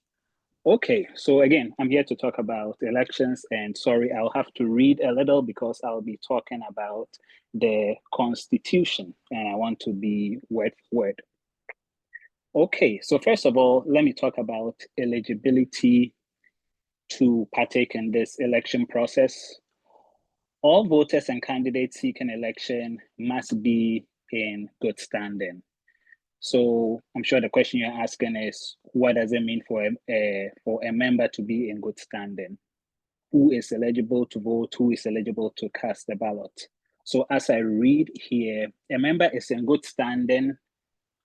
Okay, so again, I'm here to talk about elections, and sorry, I'll have to read a little because I'll be talking about the Constitution, and I want to be word for word. Okay, so first of all, let me talk about eligibility to partake in this election process. All voters and candidates seeking election must be in good standing. So I'm sure the question you're asking is, what does it mean for a member to be in good standing? Who is eligible to vote? Who is eligible to cast the ballot? So as I read here, a member is in good standing,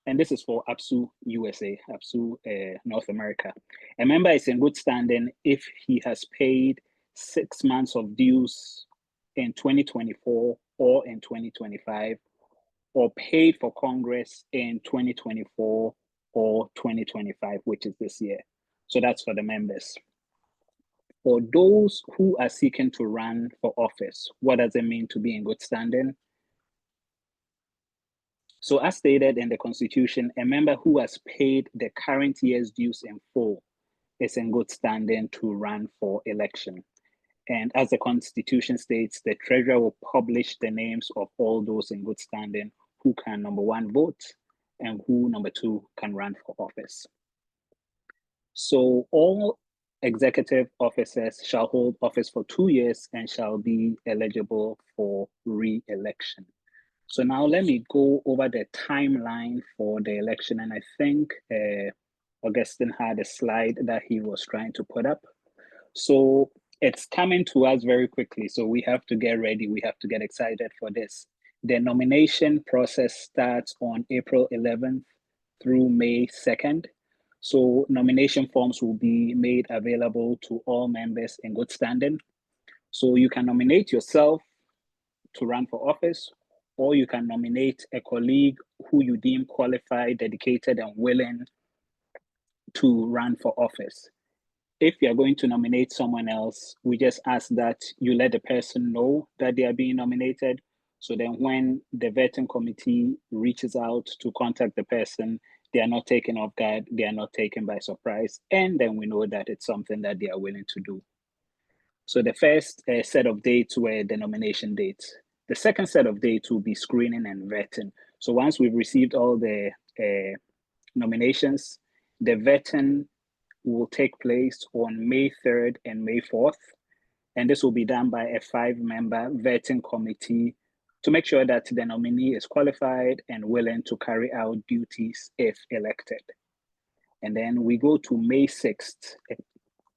and this is for APSU USA, APSU North America. A member is in good standing if he has paid 6 months of dues in 2024 or in 2025, or paid for Congress in 2024 or 2025, which is this year. So that's for the members. For those who are seeking to run for office, what does it mean to be in good standing? So as stated in the Constitution, a member who has paid the current year's dues in full is in good standing to run for election. And as the Constitution states, the Treasurer will publish the names of all those in good standing who can, number one, vote, and who, number two, can run for office. So all executive officers shall hold office for 2 years and shall be eligible for re-election. So now let me go over the timeline for the election. And I think Augustine had a slide that he was trying to put up. So it's coming to us very quickly. So we have to get ready. We have to get excited for this. The nomination process starts on April 11th through May 2nd. So nomination forms will be made available to all members in good standing. So you can nominate yourself to run for office, or you can nominate a colleague who you deem qualified, dedicated, and willing to run for office. If you're going to nominate someone else, we just ask that you let the person know that they are being nominated. So then when the vetting committee reaches out to contact the person, they are not taken off guard, they are not taken by surprise, and then we know that it's something that they are willing to do. So the first set of dates were the nomination dates. The second set of dates will be screening and vetting. So once we've received all the nominations, the vetting will take place on May 3rd and May 4th. And this will be done by a 5-member vetting committee to make sure that the nominee is qualified and willing to carry out duties if elected. And then we go to May 6th.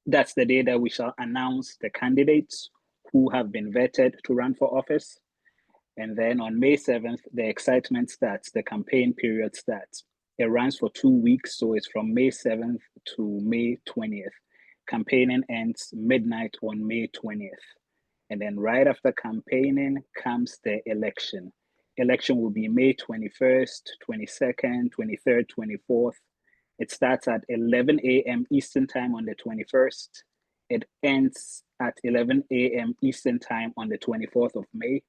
That's the day that we shall announce the candidates who have been vetted to run for office. And then on May 7th, the excitement starts, the campaign period starts. It runs for 2 weeks, so it's from May 7th to May 20th. Campaigning ends midnight on May 20th. And then right after campaigning comes the election. Election will be May 21st, 22nd, 23rd, 24th. It starts at 11 a.m. Eastern Time on the 21st. It ends at 11 a.m. Eastern Time on the 24th of May.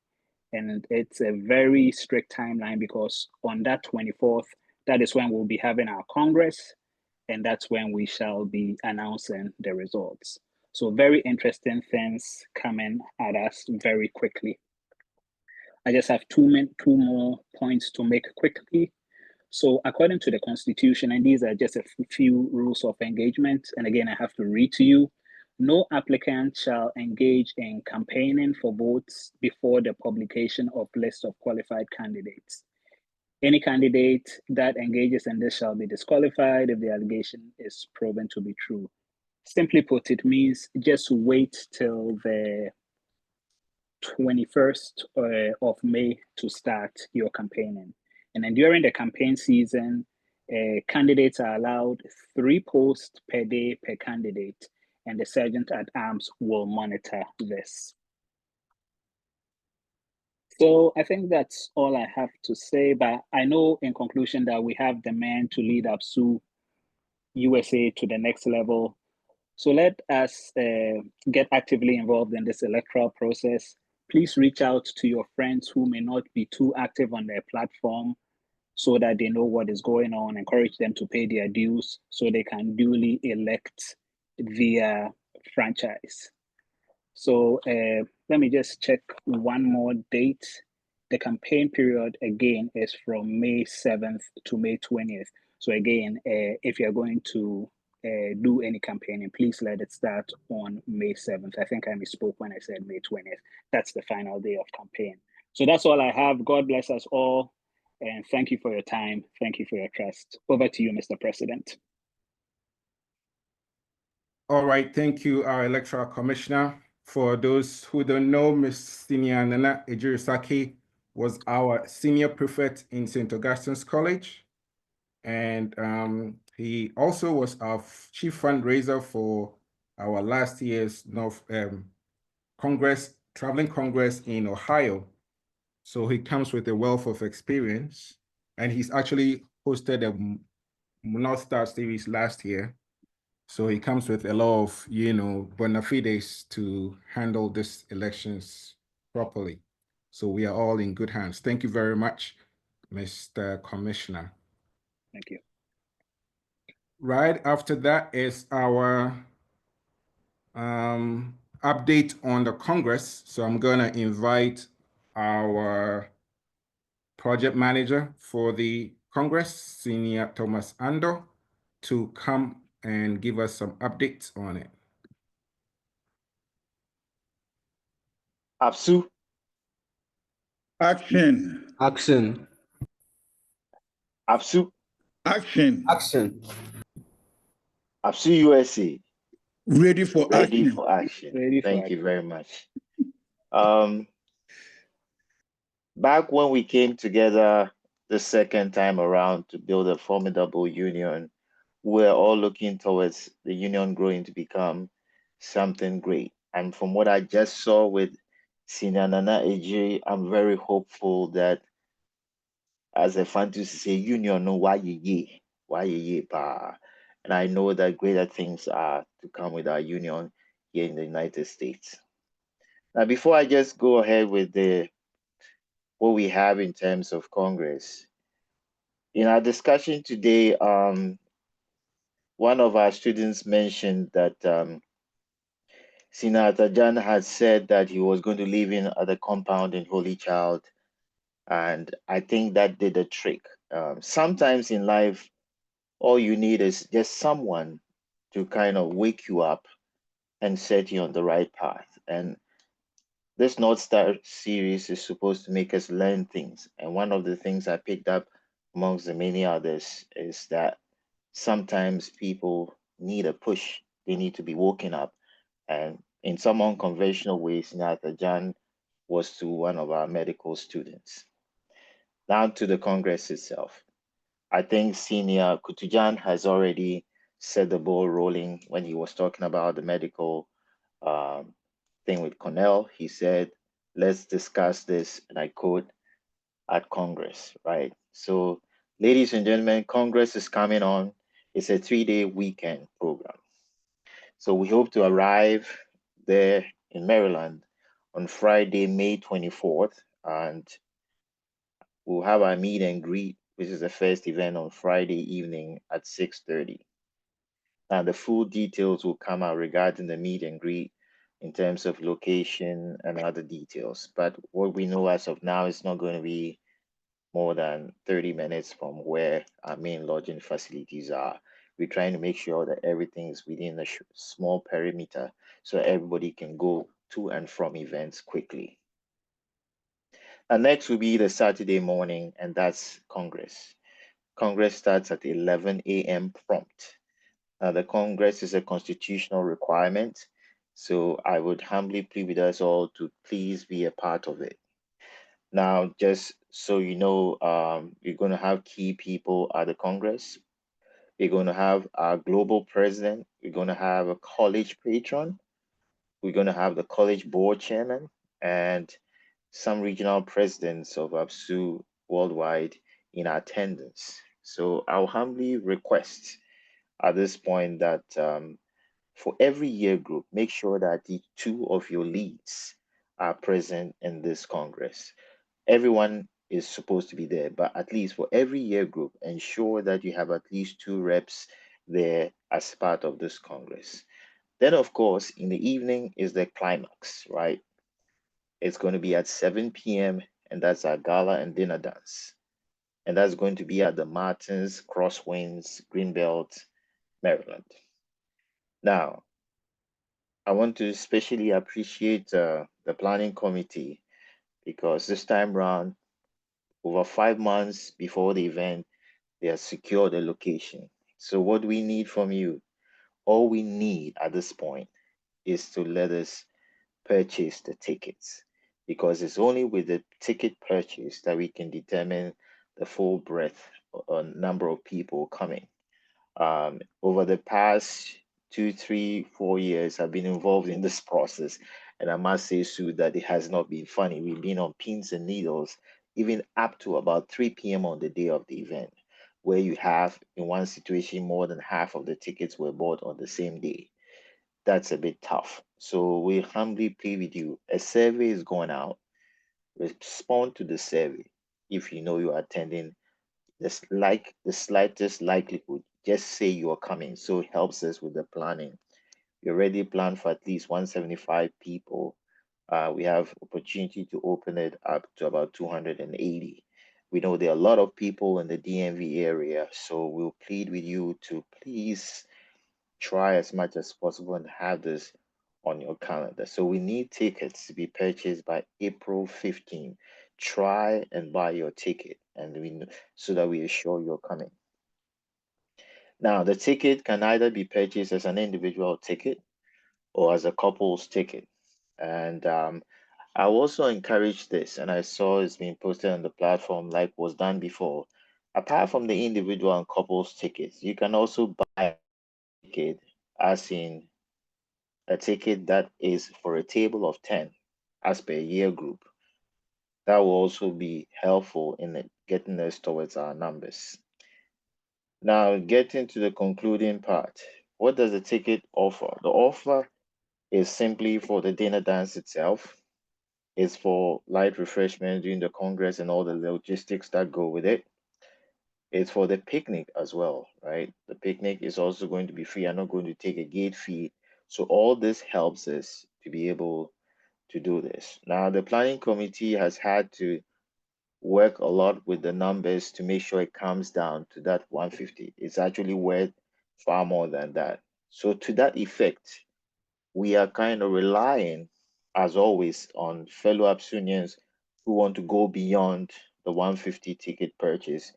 And it's a very strict timeline because on that 24th, that is when we'll be having our Congress, and that's when we shall be announcing the results. So very interesting things coming at us very quickly. I just have two more points to make quickly. So according to the Constitution, and these are just a few rules of engagement, and again, I have to read to you, no applicant shall engage in campaigning for votes before the publication of list of qualified candidates. Any candidate that engages in this shall be disqualified if the allegation is proven to be true. Simply put, it means just wait till the 21st of May to start your campaigning. And then during the campaign season, candidates are allowed 3 posts per day per candidate. and the Sergeant at Arms will monitor this. So I think that's all I have to say, but I know in conclusion that we have the man to lead APSU USA to the next level. So let us get actively involved in this electoral process. Please reach out to your friends who may not be too active on their platform so that they know what is going on. Encourage them to pay their dues so they can duly elect via franchise. So let me just check one more date. The campaign period again is from May 7th to May 20th. So again, if you're going to do any campaigning, please let it start on May 7th. I think I misspoke when I said May 20th. That's the final day of campaign. So that's all I have. God bless us all. And thank you for your time. Thank you for your trust. Over to you, Mr. President. All right, thank you, our Electoral Commissioner. For those who don't know, Ms. Senior Nana Ejirisaki was our senior prefect in St. Augustine's College. And he also was our chief fundraiser for our last year's traveling Congress in Ohio. So he comes with a wealth of experience, and he's actually hosted a North Star Series last year. So he comes with a lot of, bona fides to handle these elections properly. So we are all in good hands. Thank you very much, Mr. Commissioner. Thank you. Right after that is our update on the Congress. So I'm going to invite our project manager for the Congress, Senior Thomas Ando, to come and give us some updates on it. APSU. Action. Action. APSU. Action. Action. APSU USA. Ready for Ready action. for action. Ready for Thank you action. very much. Back when we came together the second time around to build a formidable union, we're all looking towards the union growing to become something great. And from what I just saw with Senior Nana Ejiri, I'm very hopeful that, as a fantasy say, union no why ye pa. And I know that greater things are to come with our union here in the United States. Now, before I just go ahead with what we have in terms of Congress, in our discussion today, one of our students mentioned that Senator Jan had said that he was going to live in at the compound in Holy Child, and I think that did a trick. Sometimes in life, all you need is just someone to kind of wake you up and set you on the right path. And this North Star series is supposed to make us learn things. And one of the things I picked up amongst the many others is that sometimes people need a push. They need to be woken up. And in some unconventional ways, Nathan John was to one of our medical students. Down to the Congress itself. I think Senior Kutujan has already set the ball rolling when he was talking about the medical thing with Cornell. He said, let's discuss this, and I quote, at Congress, right? So, ladies and gentlemen, Congress is coming on. It's a 3-day weekend program. So we hope to arrive there in Maryland on Friday, May 24th, and we'll have our meet and greet, which is the first event on Friday evening at 6:30. Now, the full details will come out regarding the meet and greet in terms of location and other details. But what we know as of now is not going to be more than 30 minutes from where our main lodging facilities are. We're trying to make sure that everything is within a small perimeter so everybody can go to and from events quickly. And next will be the Saturday morning, and that's Congress. Congress starts at 11 a.m. prompt. The Congress is a constitutional requirement, so I would humbly plead with us all to please be a part of it. Now, just so you know, we're going to have key people at the Congress. We're going to have our global president. We're going to have a college patron. We're going to have the college board chairman and some regional presidents of APSU worldwide in attendance. So I'll humbly request at this point that for every year group, make sure that the two of your leads are present in this Congress. Everyone is supposed to be there, but at least for every year group, ensure that you have at least two reps there as part of this Congress. Then, of course, in the evening is the climax, right? It's going to be at 7 p.m., and that's our gala and dinner dance. And that's going to be at the Martins Crosswinds, Greenbelt, Maryland. Now, I want to especially appreciate the planning committee because this time around, over 5 months before the event, they have secured a location. So what we need from you, all we need at this point is to let us purchase the tickets because it's only with the ticket purchase that we can determine the full breadth or number of people coming. Over the past 2, 3, 4 years, I've been involved in this process, and I must say, Sue, that it has not been funny. We've been on pins and needles, even up to about 3 p.m. on the day of the event, where you have, in one situation, more than half of the tickets were bought on the same day. That's a bit tough. So we humbly plead with you. A survey is going out. Respond to the survey if you know you're attending the slightest likelihood, just say you're coming. So it helps us with the planning. We already planned for at least 175 people. We have opportunity to open it up to about 280. We know there are a lot of people in the DMV area, so we'll plead with you to please try as much as possible and have this on your calendar. So we need tickets to be purchased by April 15. Try and buy your ticket so that we are sure you're coming. Now, the ticket can either be purchased as an individual ticket or as a couple's ticket. And I also encourage this, and I saw it's being posted on the platform like was done before. Apart from the individual and couples tickets, you can also buy a ticket, as in a ticket that is for a table of 10 as per year group. That will also be helpful in getting us towards our numbers. Now, getting to the concluding part, what does the ticket offer? The offer is simply for the dinner dance itself. It's for light refreshment during the Congress and all the logistics that go with it. It's for the picnic as well, right? The picnic is also going to be free. I'm not going to take a gate fee. So all this helps us to be able to do this. Now, the planning committee has had to work a lot with the numbers to make sure it comes down to that 150. It's actually worth far more than that. So to that effect, we are kind of relying, as always, on fellow APSUnians who want to go beyond the 150 ticket purchase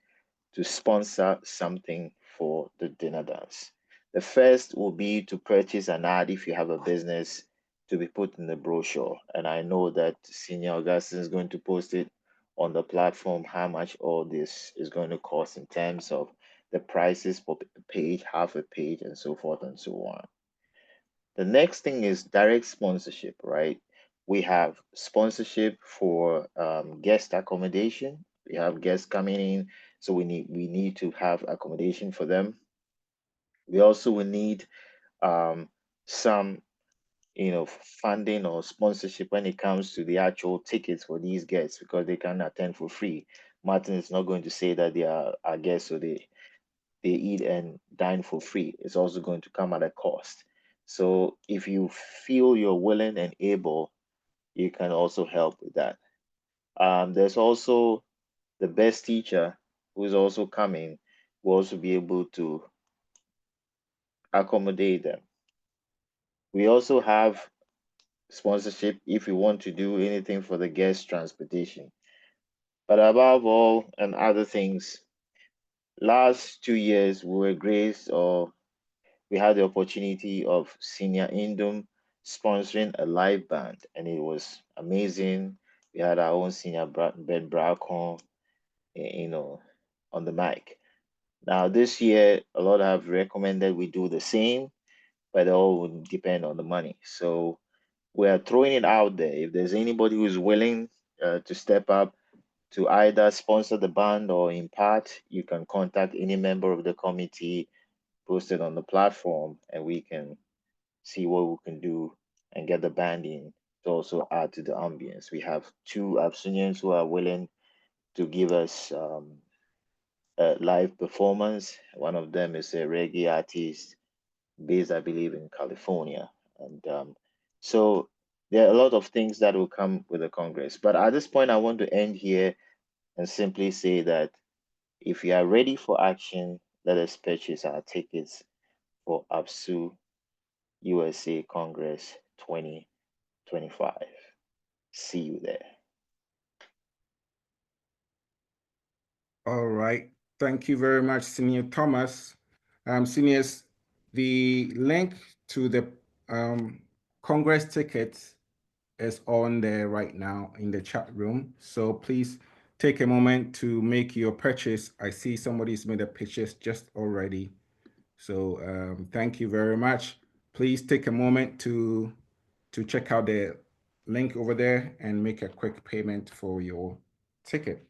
to sponsor something for the dinner dance. The first will be to purchase an ad if you have a business to be put in the brochure. And I know that Senior Augustine is going to post it on the platform how much all this is going to cost in terms of the prices per page, half a page, and so forth and so on. The next thing is direct sponsorship, right? We have sponsorship for guest accommodation. We have guests coming in, so we need to have accommodation for them. We also will need some funding or sponsorship when it comes to the actual tickets for these guests because they can attend for free. Martin is not going to say that they are our guests, so they eat and dine for free. It's also going to come at a cost. So if you feel you're willing and able, you can also help with that. There's also the best teacher who is also coming will also be able to accommodate them. We also have sponsorship if you want to do anything for the guest transportation. But above all and other things, last 2 years we were graced or we had the opportunity of Senior Indom sponsoring a live band, and it was amazing. We had our own Senior Ben Bracon, on the mic. Now, this year, a lot have recommended we do the same. but it all would depend on the money. So we are throwing it out there. If there's anybody who's willing to step up to either sponsor the band or in part, you can contact any member of the committee posted on the platform, and we can see what we can do and get the band in to also add to the ambience. We have two APSUnians who are willing to give us a live performance. One of them is a reggae artist based, I believe, in California. And so there are a lot of things that will come with the Congress. But at this point, I want to end here and simply say that if you are ready for action, let us purchase our tickets for APSU USA Congress 2025. See you there. All right. Thank you very much, Senior Thomas. Seniors, the link to the Congress tickets is on there right now in the chat room. So please take a moment to make your purchase. I see somebody's made a purchase just already. So thank you very much. Please take a moment to check out the link over there and make a quick payment for your ticket.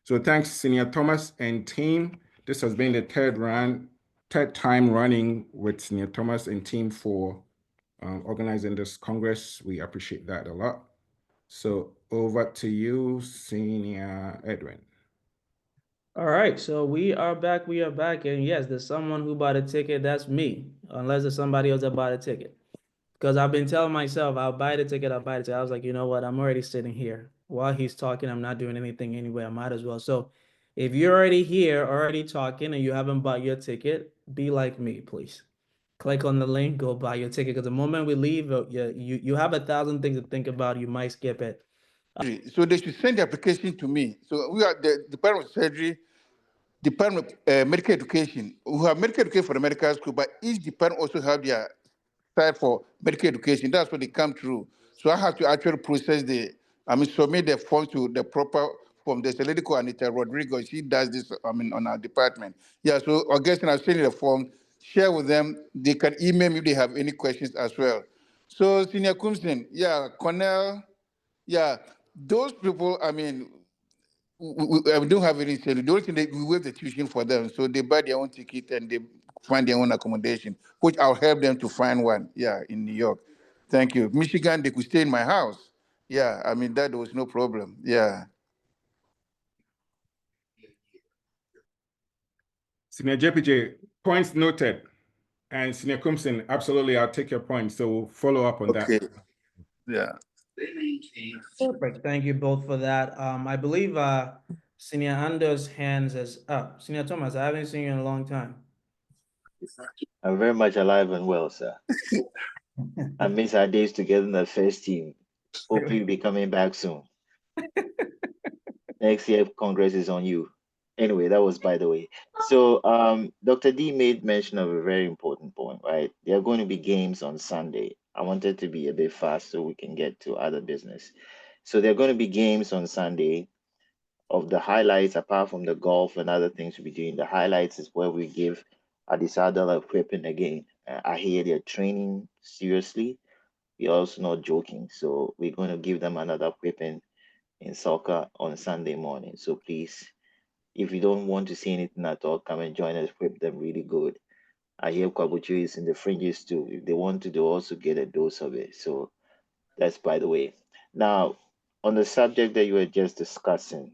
So thanks, Senior Thomas and team. This has been the third time running with Senior Thomas and team for organizing this Congress. We appreciate that a lot. So over to you, Senior Edwin. All right, so we are back. And yes, there's someone who bought a ticket. That's me, unless there's somebody else that bought a ticket. Because I've been telling myself, I'll buy the ticket. I was like, you know what? I'm already sitting here. While he's talking, I'm not doing anything anyway. I might as well. So if you're already here, already talking, and you haven't bought your ticket, be like me, please. Click on the link, go buy your ticket. Because the moment we leave, you have 1,000 things to think about. You might skip it. So they should send the application to me. So we are the Department of Surgery, Department of Medical Education. We have medical education for the medical school, but each department also have their side for medical education. That's what they come through. So I have to actually process submit the form to the proper form. There's a lady called Anita Rodrigo. She does this, on our department. Yeah, so Augustine, I'll send you the form, share with them. They can email me if they have any questions as well. So, Senior Kumsin, yeah, Cornell, yeah, those people, we don't have any salary. The only thing we waive the tuition for them, so they buy their own ticket and they find their own accommodation, which I'll help them to find one. Yeah, in New York. Thank you. Michigan, they could stay in my house. Yeah, that was no problem. Yeah. Senior JPJ, points noted. And Senior Kumsin, absolutely, I'll take your point. So we'll follow up on Okay. that. Yeah. Perfect. Thank you both for that. I believe Senior Ando's hands is up. Senior Thomas, I haven't seen you in a long time. I'm very much alive and well, sir. I miss our days together in the first team. Hope you'll be coming back soon. Next year, Congress is on you. Anyway, that was by the way. So Dr. D made mention of a very important point, right? There are going to be games on Sunday. I wanted to be a bit fast so we can get to other business. So there are going to be games on Sunday. Of the highlights, apart from the golf and other things we'll be doing, the highlights is where we give Adisadala equipment again. I hear they're training seriously. We're also not joking. So we're going to give them another equipment in soccer on Sunday morning. So please, if you don't want to see anything at all, come and join us. Equip them really good. I hear Kwabuchu is in the fringes too. If they want to, they also get a dose of it. So that's by the way. Now, on the subject that you were just discussing,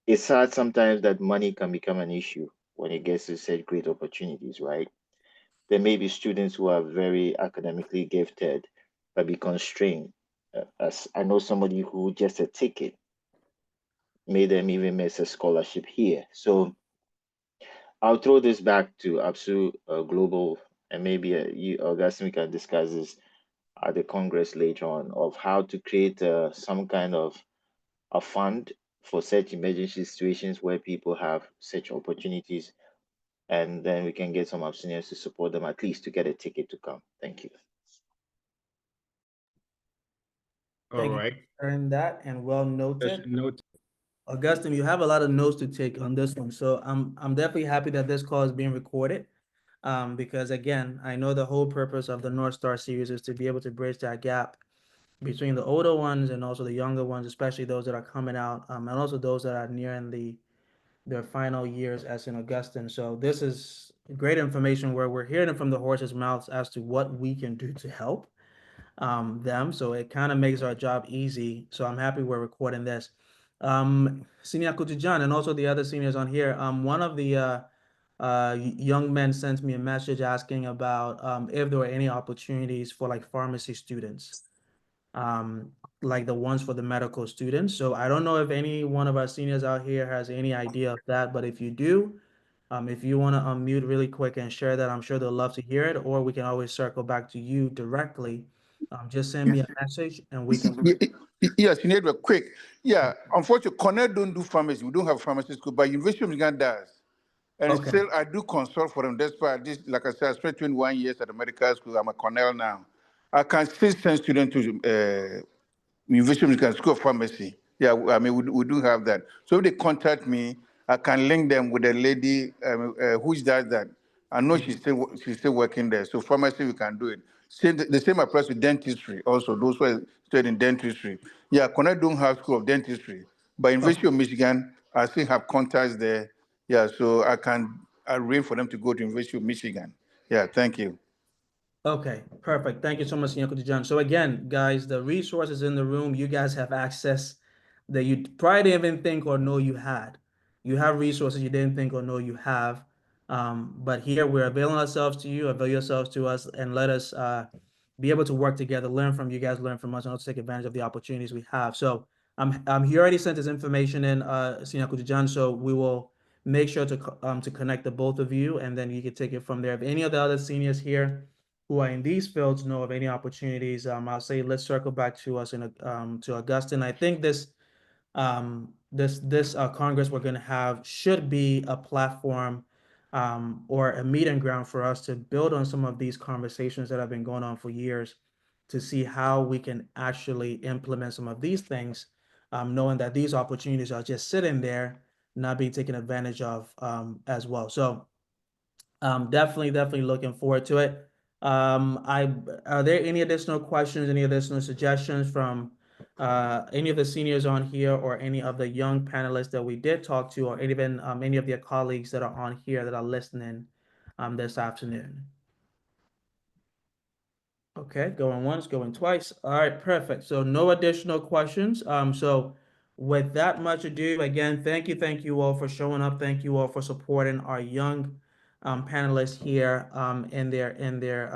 it's sad sometimes that money can become an issue when it gets to set great opportunities, right? There may be students who are very academically gifted, but be constrained. As I know somebody who just a ticket made them even miss a scholarship here. So I'll throw this back to APSU Global, and maybe you, Augustine, we can discuss this at the Congress later on, of how to create some kind of a fund for such emergency situations where people have such opportunities, and then we can get some APSUnians to support them at least to get a ticket to come. Thank you. All right. And that and well noted. Note. Augustine, you have a lot of notes to take on this one. So I'm definitely happy that this call is being recorded. because again, I know the whole purpose of the North Star Series is to be able to bridge that gap between the older ones and also the younger ones, especially those that are coming out, and also those that are nearing their final years as an Augustin. So this is great information where we're hearing it from the horse's mouths as to what we can do to help them. So it kind of makes our job easy. So I'm happy we're recording this. Senior Kutujan and also the other seniors on here. One of the young men sent me a message asking about if there were any opportunities for like pharmacy students, um, like the ones for the medical students. So I don't know if any one of our seniors out here has any idea of that, but if you do, if you want to unmute really quick and share that, I'm sure they'll love to hear it, or we can always circle back to you directly. Just send me a message and we can. Yes, you need a quick. Yeah, unfortunately, Cornell don't do pharmacy. We don't have pharmacy school, but University of Michigan does. And Okay. still, I do consult for them. That's why this, like I said, I spent 21 years at the medical school. I'm a Cornell now. I can still send students to University of Michigan School of Pharmacy. Yeah, I mean, we do have that. So if they contact me, I can link them with a lady who does that. I know she's still working there. So pharmacy, we can do it. The same applies to dentistry also, those who are studying dentistry. Yeah, Connect don't have School of Dentistry, but University of Michigan, I still have contacts there. Yeah, so I can arrange for them to go to University of Michigan. Yeah, thank you. Okay, perfect. Thank you so much, Senior John. So again, guys, the resources in the room, you guys have access that you probably didn't even think or know you had. You have resources you didn't think or know you have. But here we're availing ourselves to you, avail yourselves to us, and let us be able to work together, learn from you guys, learn from us, and also take advantage of the opportunities we have. So he already sent his information in, Senior John. So we will make sure to connect the both of you, and then you can take it from there. If any of the other seniors here who are in these fields know of any opportunities, I'll say let's circle back to us to Augustine. I think this Congress we're going to have should be a platform or a meeting ground for us to build on some of these conversations that have been going on for years to see how we can actually implement some of these things, knowing that these opportunities are just sitting there, not being taken advantage of as well. So definitely looking forward to it. Are there any additional questions, any additional suggestions from any of the seniors on here or any of the young panelists that we did talk to, or even any of their colleagues that are on here that are listening this afternoon? Okay, going once, going twice. All right, perfect. So no additional questions. So with that much ado, again, thank you all for showing up. Thank you all for supporting our young panelists here in their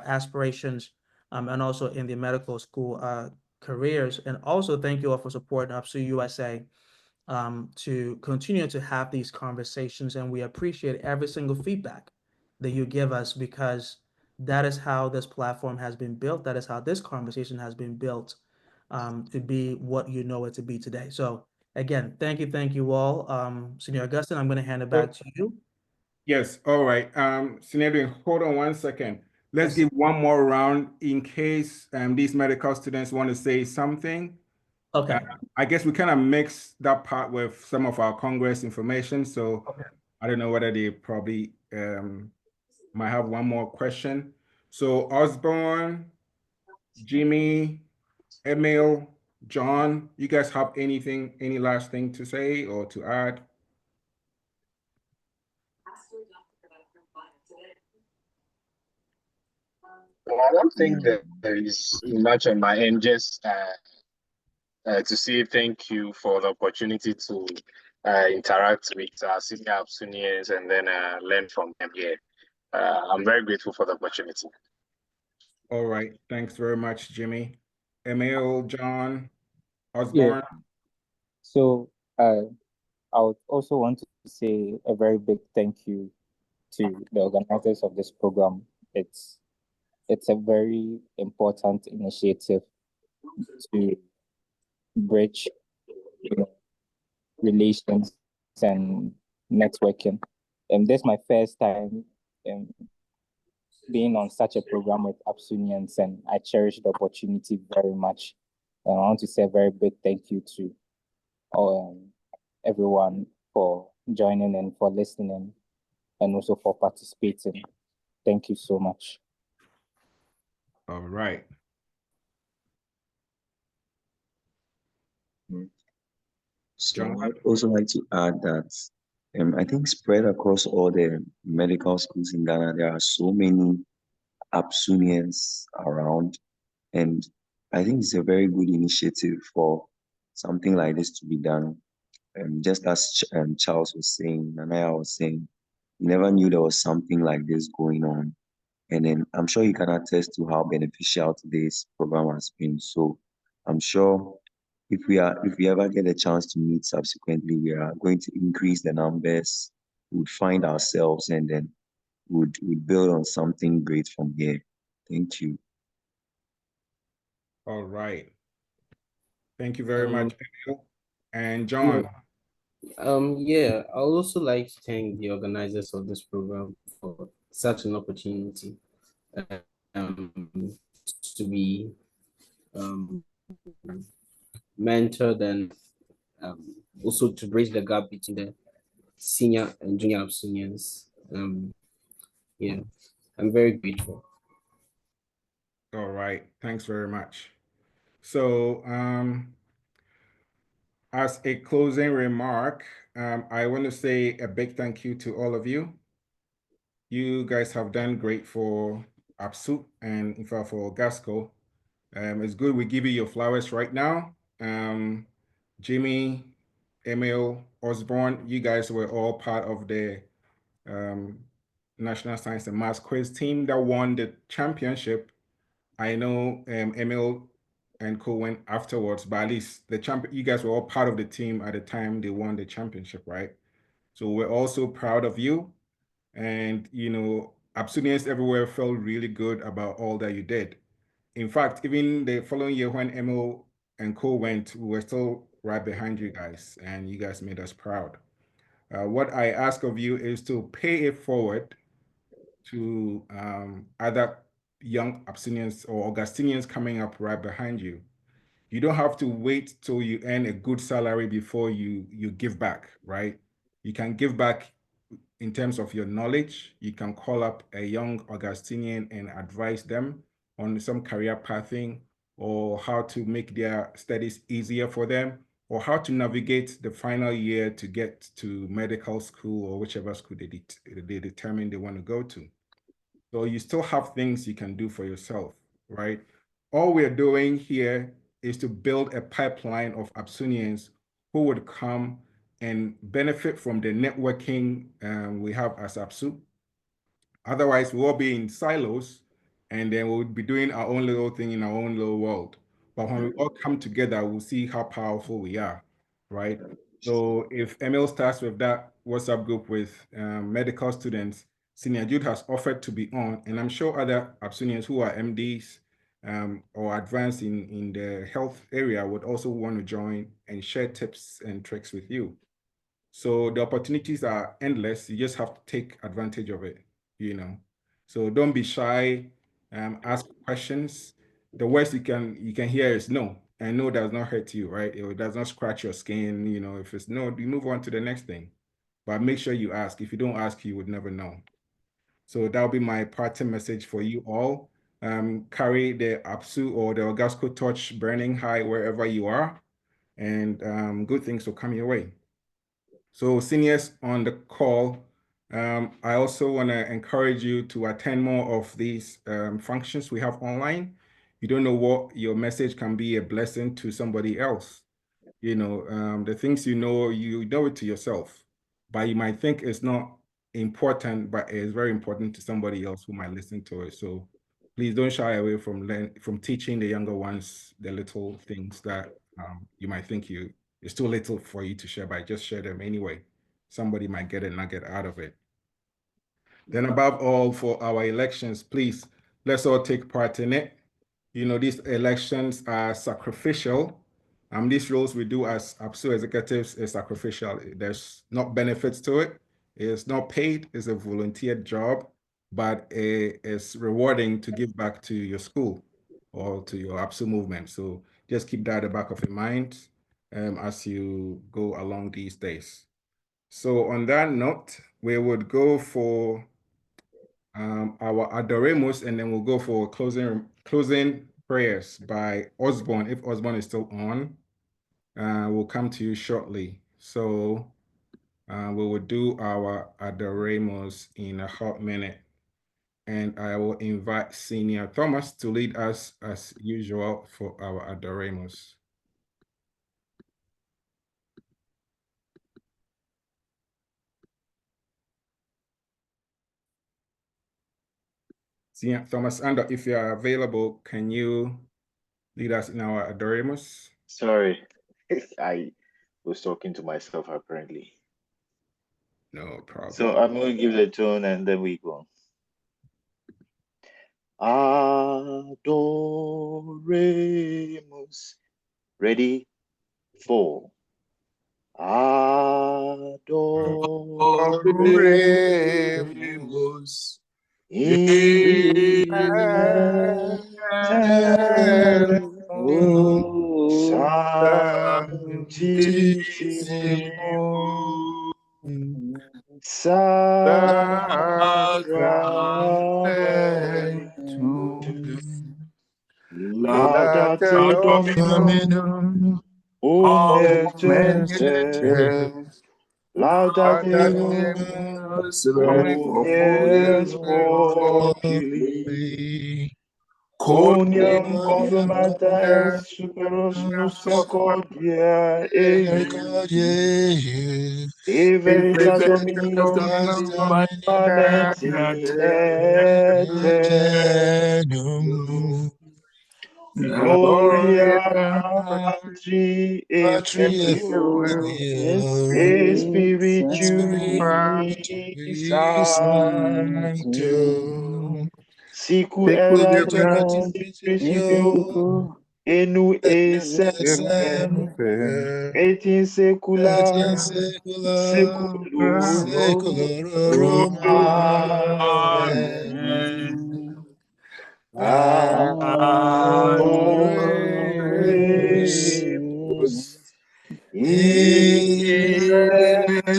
aspirations and also in the medical school careers. And also thank you all for supporting APSU USA to continue to have these conversations. And we appreciate every single feedback that you give us, because that is how this platform has been built. That is how this conversation has been built to be what you know it to be today. So again, thank you all. Senior Augustine, I'm going to hand it back to you. Yes, all right. Scenario, hold on 1 second. Let's Yes. give one more round in case these medical students want to say something. Okay. I guess we kind of mix that part with some of our Congress information. So Okay. I don't know whether they probably might have one more question. So Osborne, Jimmy, Emil, John, you guys have any last thing to say or to add? Well, I don't think that there is much on my end. Just to say thank you for the opportunity to interact with senior APSUnians and then learn from them here. I'm very grateful for the opportunity. All right. Thanks very much, Jimmy. Emil, John, Yeah. Osborne. So I would also want to say a very big thank you to the organizers of this program. It's a very important initiative to bridge, relations and networking. And this is my first time being on such a program with APSUnians, and I cherish the opportunity very much. And I want to say a very big thank you to everyone for joining and for listening and also for participating. Thank you so much. All right. So John? I'd also like to add that I think spread across all the medical schools in Ghana, there are so many APSUnians around, and I think it's a very good initiative for something like this to be done. Just as Charles was saying, Nanaya was saying, we never knew there was something like this going on. And then I'm sure you can attest to how beneficial today's program has been. So I'm sure if we ever get a chance to meet subsequently, we are going to increase the numbers, we would find ourselves, and then would build on something great from here. Thank you. All right. Thank you very much, Emil. And John? Yeah, I would also like to thank the organizers of this program for such an opportunity um, to be mentored and also to bridge the gap between the senior and junior APSUnians. Yeah, I'm very grateful. All right. Thanks very much. So, as a closing remark, I want to say a big thank you to all of you. You guys have done great for APSU and in fact for Gasco. It's good we give you your flowers right now. Jimmy, Emil, Osborne, you guys were all part of the National Science and Maths quiz team that won the championship. I know Emil and co went afterwards, but at least you guys were all part of the team at the time they won the championship, right? So we're also proud of you. And, you know, APSUnians everywhere felt really good about all that you did. In fact, even the following year when Emil and co went, we were still right behind you guys, and you guys made us proud. What I ask of you is to pay it forward to other young APSUnians or Augustinians coming up right behind you. You don't have to wait till you earn a good salary before you give back, right? You can give back in terms of your knowledge. You can call up a young Augustinian and advise them on some career pathing or how to make their studies easier for them or how to navigate the final year to get to medical school or whichever school they determine they want to go to. So you still have things you can do for yourself, right? All we're doing here is to build a pipeline of APSUnians who would come and benefit from the networking we have as APSU. Otherwise, we'll all be in silos and then we'll be doing our own little thing in our own little world. But when we all come together, we'll see how powerful we are, right? So if Emil starts with that WhatsApp group with medical students, Senior Jude has offered to be on, and I'm sure other APSUnians who are MDs or advanced in the health area would also want to join and share tips and tricks with you. So the opportunities are endless. You just have to take advantage of it, you know. So don't be shy. Ask questions. The worst you can hear is no, and no does not hurt you, right? It does not scratch your skin. You know, if it's no, you move on to the next thing. But make sure you ask. If you don't ask, you would never know. So that'll be my parting message for you all. Carry the APSU or the Ogasco torch burning high wherever you are, and good things will come your way. So seniors on the call, I also want to encourage you to attend more of these functions we have online. You don't know what your message can be a blessing to somebody else. You know, the things you know it to yourself, but you might think it's not important, but it's very important to somebody else who might listen to it. So please don't shy away from teaching the younger ones the little things that you might think it's too little for you to share, but just share them anyway. Somebody might get a nugget out of it. Then above all, for our elections, please, let's all take part in it. You know, these elections are sacrificial. These roles we do as APSU executives is sacrificial. There's not benefits to it. It's not paid. It's a volunteer job, but it's rewarding to give back to your school or to your APSU movement. So just keep that at the back of your mind as you go along these days. So on that note, we would go for our Adoremus, and then we'll go for closing prayers by Osborne. If Osborne is still on, we'll come to you shortly. So we will do our Adoremus in a hot minute. And I will invite Senior Thomas to lead us as usual for our Adoremus. Senior Thomas Ando, if you are available, can you lead us in our Adoremus? Sorry, I was talking to myself apparently. No problem. So I'm going to give the tone and then we go. Adoremus. Ready? 4. Oremus. Laudate Dominum omnipotent, laudate omnes populi, quoniam confirmata superos misericordia eius, e veritas Domini permanent in aeternum. Gloria Patri et Filio et Spiritui Sancto, sicut erat in principio, et nunc et semper, et in saecula saeculorum. Amen. Adoremus in eternum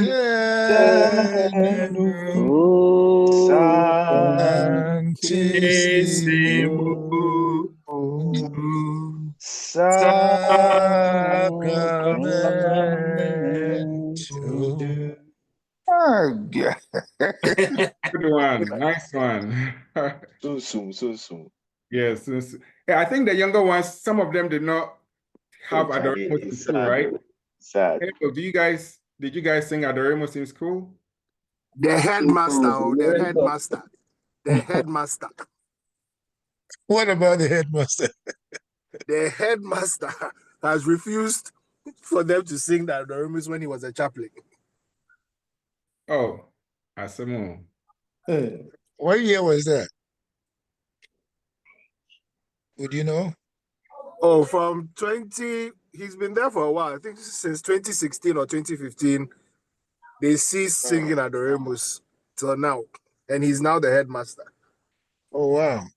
sanctissimum sacramentum. Good one. Nice one. So soon. Yes. Yeah, I think the younger ones, some of them did not have Charlie, Adoremus in it's school, sad, right? though. Sad. Hey, so did you guys sing Adoremus in school? The headmaster. What about the headmaster? The headmaster has refused for them to sing that Adoremus when he was a chaplain. Oh, Asimo. What year was that? Would you know? Oh, from he's been there for a while. I think since 2016 or 2015, they ceased singing Adoremus till now. And he's now the headmaster. Oh, wow.